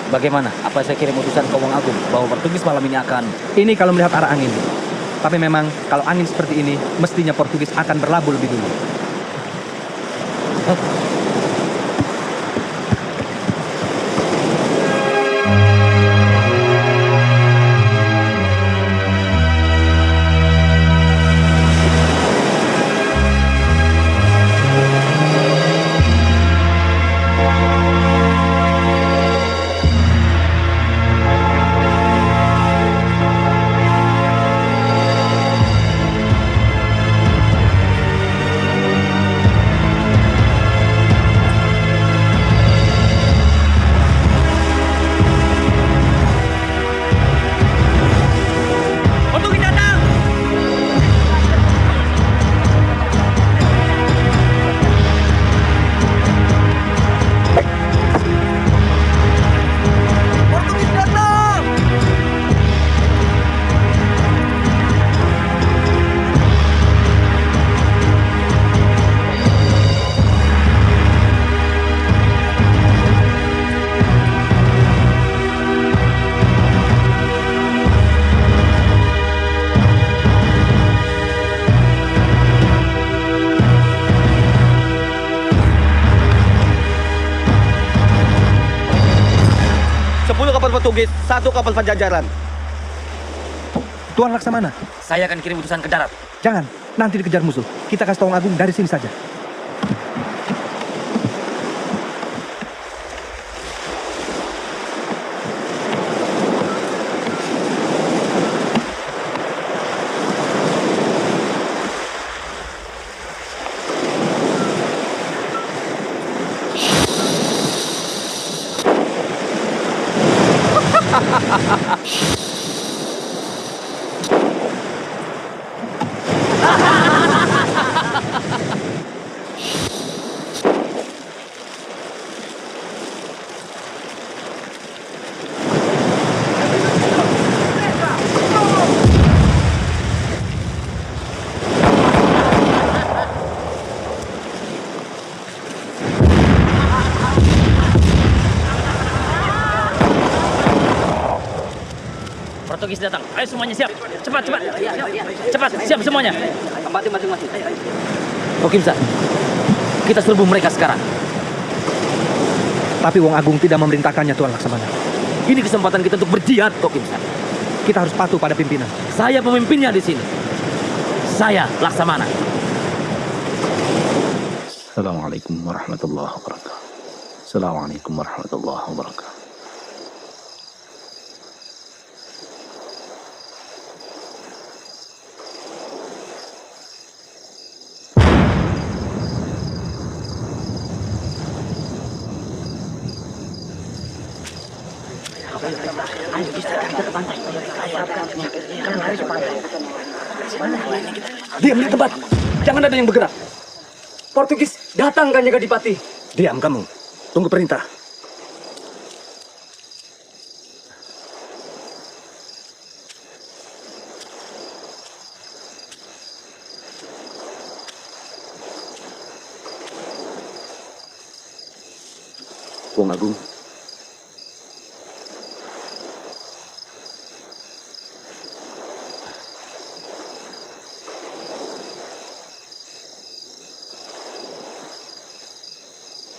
Speaker 15: Bagaimana? Apa saya kirim utusan ke Wong Agung bahwa Portugis malam ini akan...
Speaker 19: Ini kalau melihat arah angin. Tapi memang kalau angin seperti ini, mestinya Portugis akan berlabuh lebih dulu.
Speaker 3: Portugis, 1 kapal Pajajaran.
Speaker 19: Tuan Laksamana.
Speaker 15: Saya akan kirim utusan ke darat.
Speaker 19: Jangan, nanti dikejar musuh. Kita kasih Tawang Agung dari sini saja.
Speaker 15: Portugis datang. Ayo semuanya siap. Cepat, cepat. Cepat, siap semuanya.
Speaker 14: Tempatnya masing-masing.
Speaker 15: Kokim San, kita serbu mereka sekarang.
Speaker 19: Tapi Wong Agung tidak memerintahkannya, Tuan Laksamana.
Speaker 15: Ini kesempatan kita untuk berjihad, Kokim San.
Speaker 19: Kita harus patuh pada pimpinan.
Speaker 15: Saya pemimpinnya di sini. Saya Laksamana.
Speaker 5: Assalamualaikum warahmatullahi wabarakatuh. Assalamualaikum warahmatullahi wabarakatuh.
Speaker 23: Ayo kita ke pantai. Kan lari ke pantai.
Speaker 19: Diam di tempat. Jangan ada yang bergerak. Portugis datang kan jaga Dipati. Diam kamu. Tunggu perintah.
Speaker 5: Wong Agung,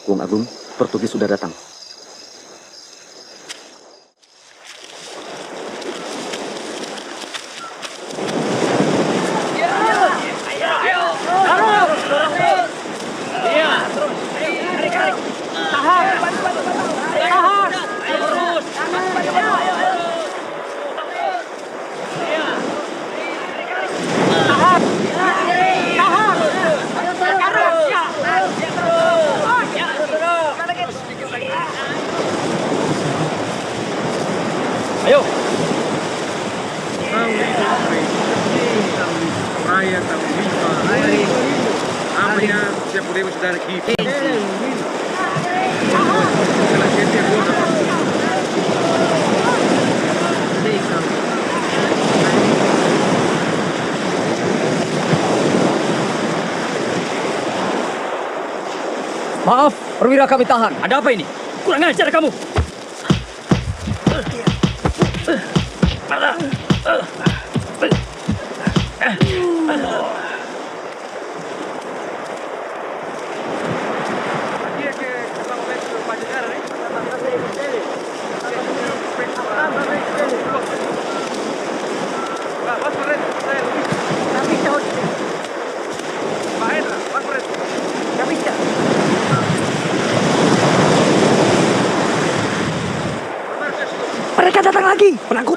Speaker 5: Wong Agung, Portugis sudah datang.
Speaker 15: Ayo.
Speaker 9: Amanhã já podemos dar aqui.
Speaker 15: Maaf, perwira kami tahan. Ada apa ini? Kurang ajar kamu.
Speaker 19: Mereka datang lagi, penakut.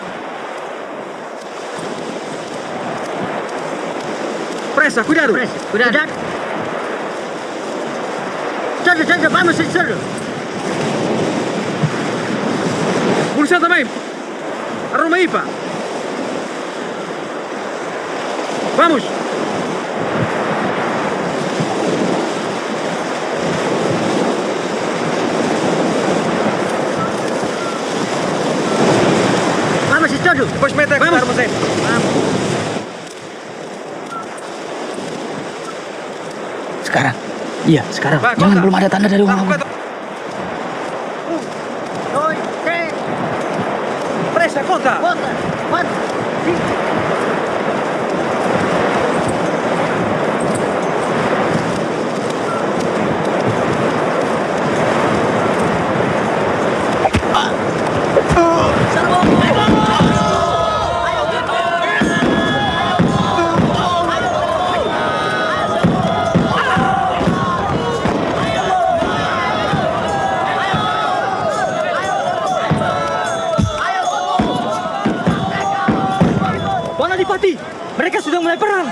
Speaker 9: Pressa, cuidado.
Speaker 23: Cuidado. Cerca, vamos, cerca.
Speaker 9: Policial também. Arruma aí, pá. Vamos.
Speaker 23: Vamos, cerca.
Speaker 9: Depois mete a contar, mas é.
Speaker 15: Sekarang. Iya, sekarang. Jangan belum ada tanda dari Wong Agung.
Speaker 9: Pressa, conta.
Speaker 19: Adipati, mereka sudah mulai perang.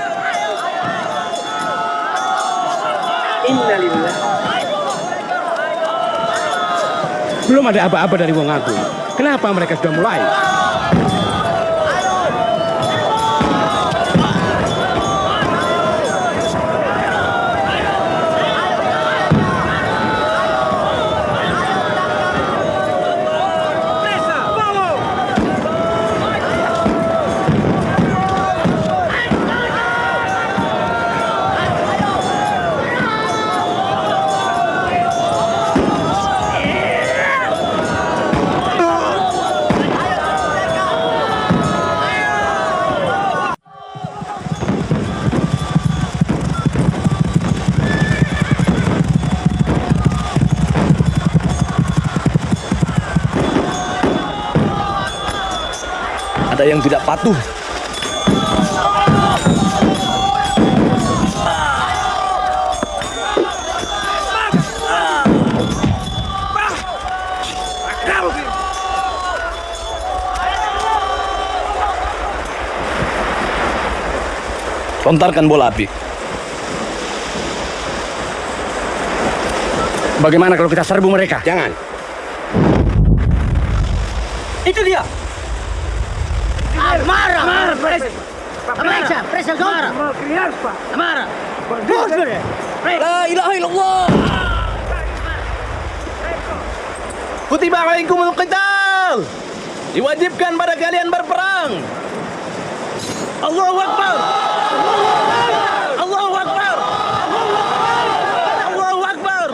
Speaker 23: Innalillah.
Speaker 16: Belum ada apa-apa dari Wong Agung. Kenapa mereka sudah mulai?
Speaker 11: Ada yang tidak patuh. Lontarkan bola api.
Speaker 18: Bagaimana kalau kita serbu mereka? Jangan.
Speaker 3: Itu dia.
Speaker 23: Marah. Presa Marah. Marah.
Speaker 11: La ilaha illallah. Kutiba alaikumul qital. Diwajibkan pada kalian berperang. Allahu Akbar. Allahu Akbar. Allahu Akbar.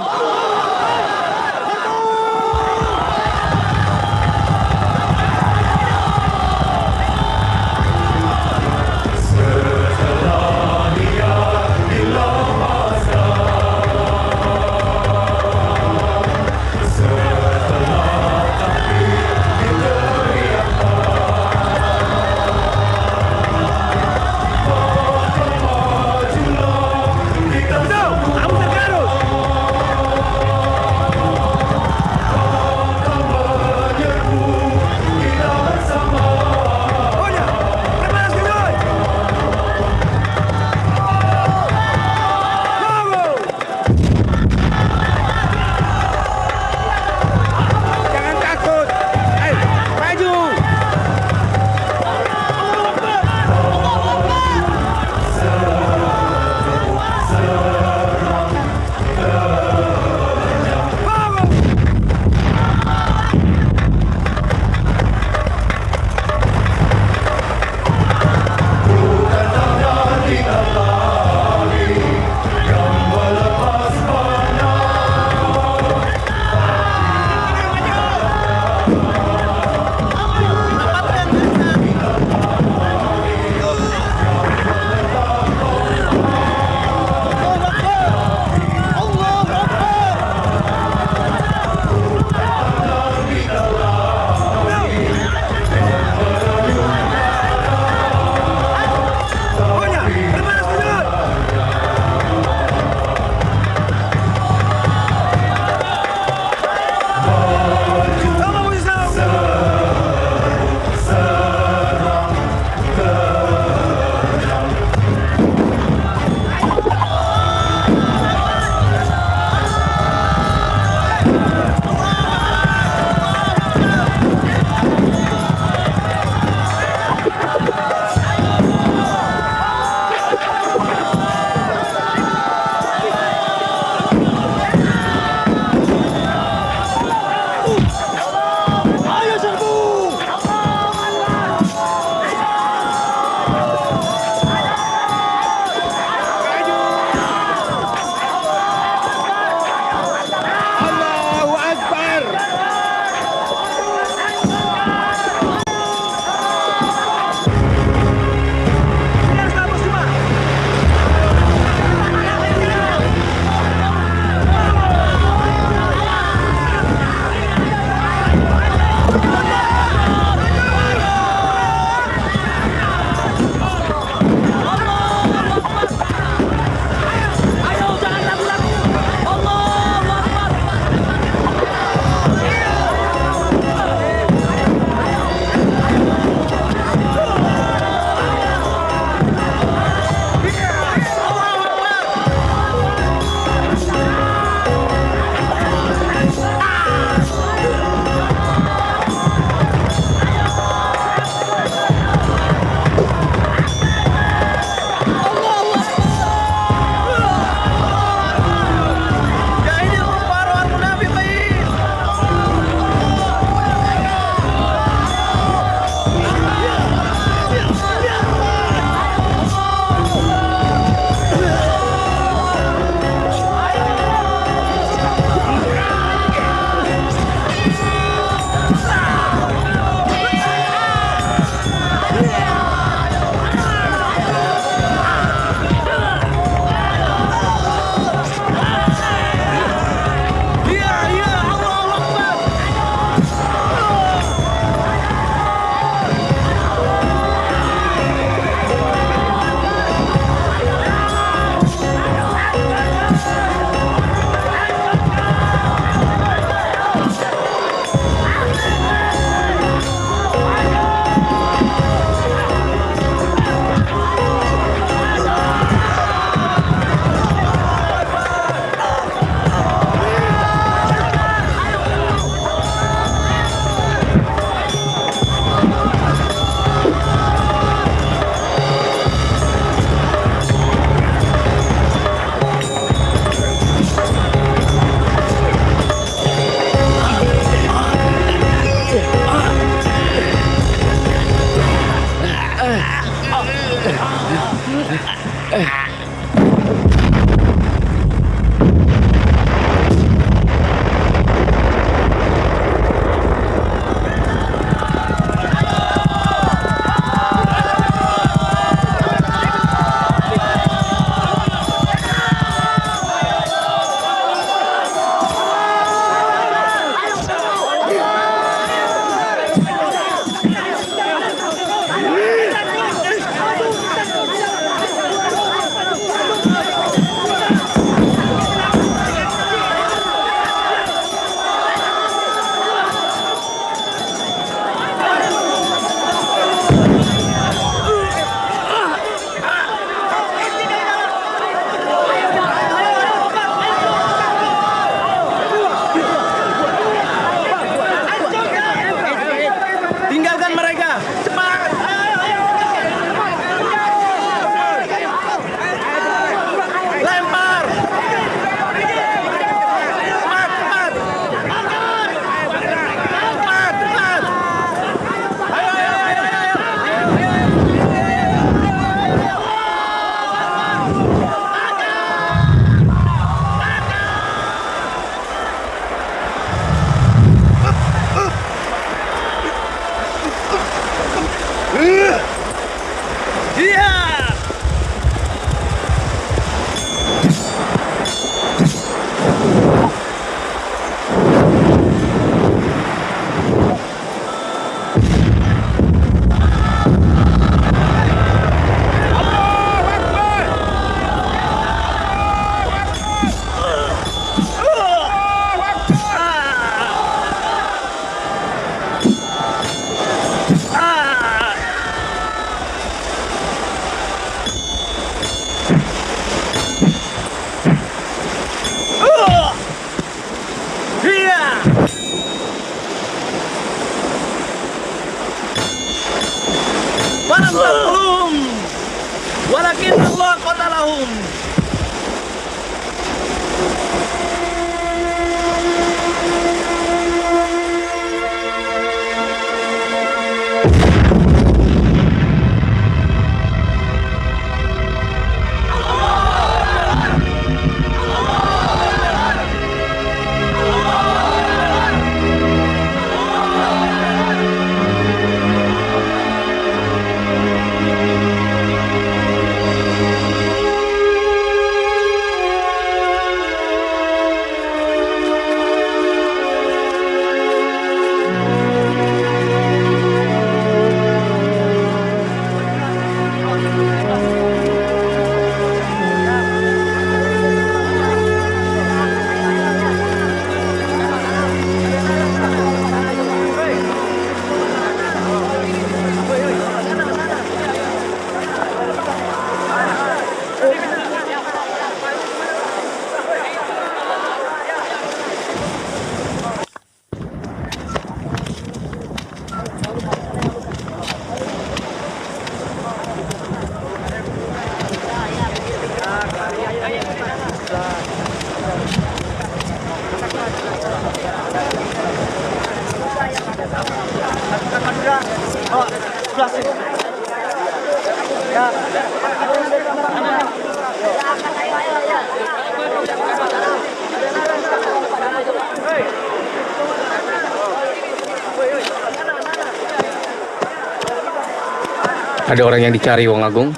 Speaker 11: Ada orang yang dicari, Wong Agung.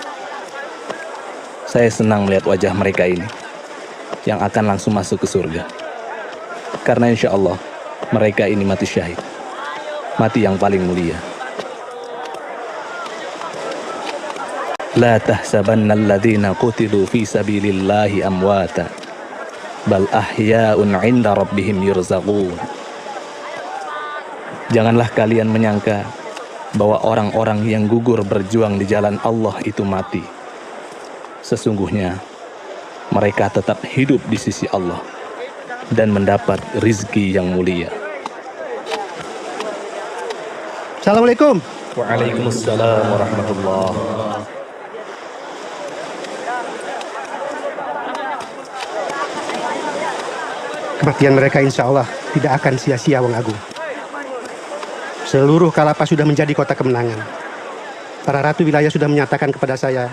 Speaker 11: Saya senang melihat wajah mereka ini, yang akan langsung masuk ke surga. Karena insya Allah, mereka ini mati syahid. Mati yang paling mulia. La tahsabanna alladhina qutilu fi sabilillahi amwata, bal ahya'un 'inda rabbihim yurzaqun. Janganlah kalian menyangka bahwa orang-orang yang gugur berjuang di jalan Allah itu mati. Sesungguhnya mereka tetap hidup di sisi Allah dan mendapat rizki yang mulia.
Speaker 13: Assalamualaikum.
Speaker 11: Waalaikumsalam warahmatullahi wabarakatuh.
Speaker 13: Kematian mereka insya Allah tidak akan sia-sia, Wong Agung. Seluruh Kalapa sudah menjadi kota kemenangan. Para ratu wilayah sudah menyatakan kepada saya,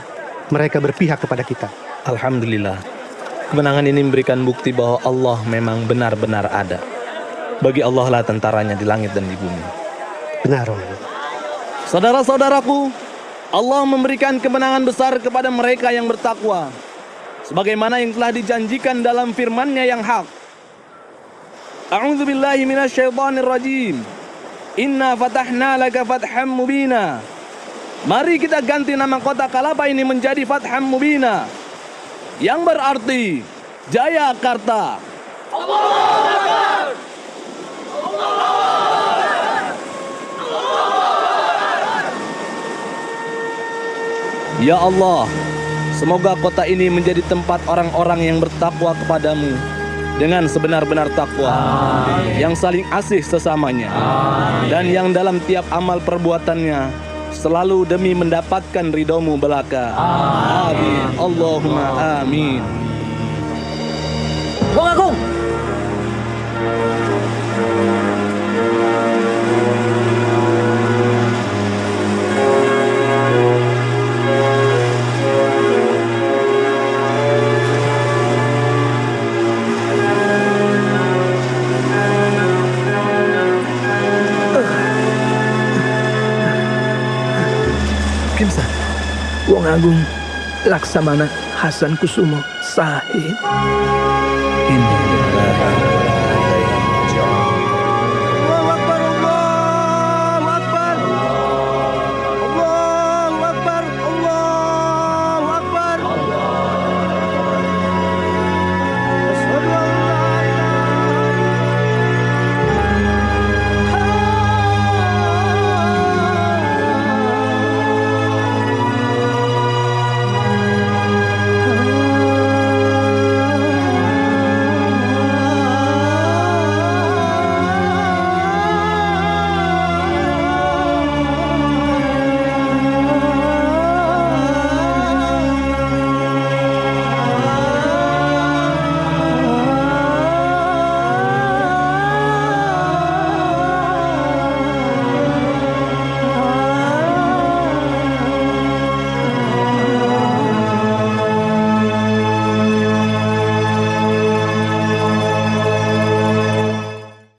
Speaker 13: mereka berpihak kepada kita.
Speaker 11: Alhamdulillah. Kemenangan ini memberikan bukti bahwa Allah memang benar-benar ada. Bagi Allah lah tentaranya di langit dan di bumi.
Speaker 13: Benar, Wong.
Speaker 11: Saudara-saudaraku, Allah memberikan kemenangan besar kepada mereka yang bertakwa, sebagaimana yang telah dijanjikan dalam firman-Nya yang hak. A'udzu billahi minasyaitonir rajim. Inna fatahna laka fatham mubina. Mari kita ganti nama kota Kalapa ini menjadi Fatham Mubina, yang berarti Jayakarta. Ya Allah, semoga kota ini menjadi tempat orang-orang yang bertakwa kepadamu dengan sebenar-benar takwa, yang saling asih sesamanya, dan yang dalam tiap amal perbuatannya selalu demi mendapatkan ridhomu belaka. Amin. Allahumma amin.
Speaker 15: Wong Agung!
Speaker 19: Kimsa, Wong Agung, Laksamana, Hasan Kusumo, Sahib. Ini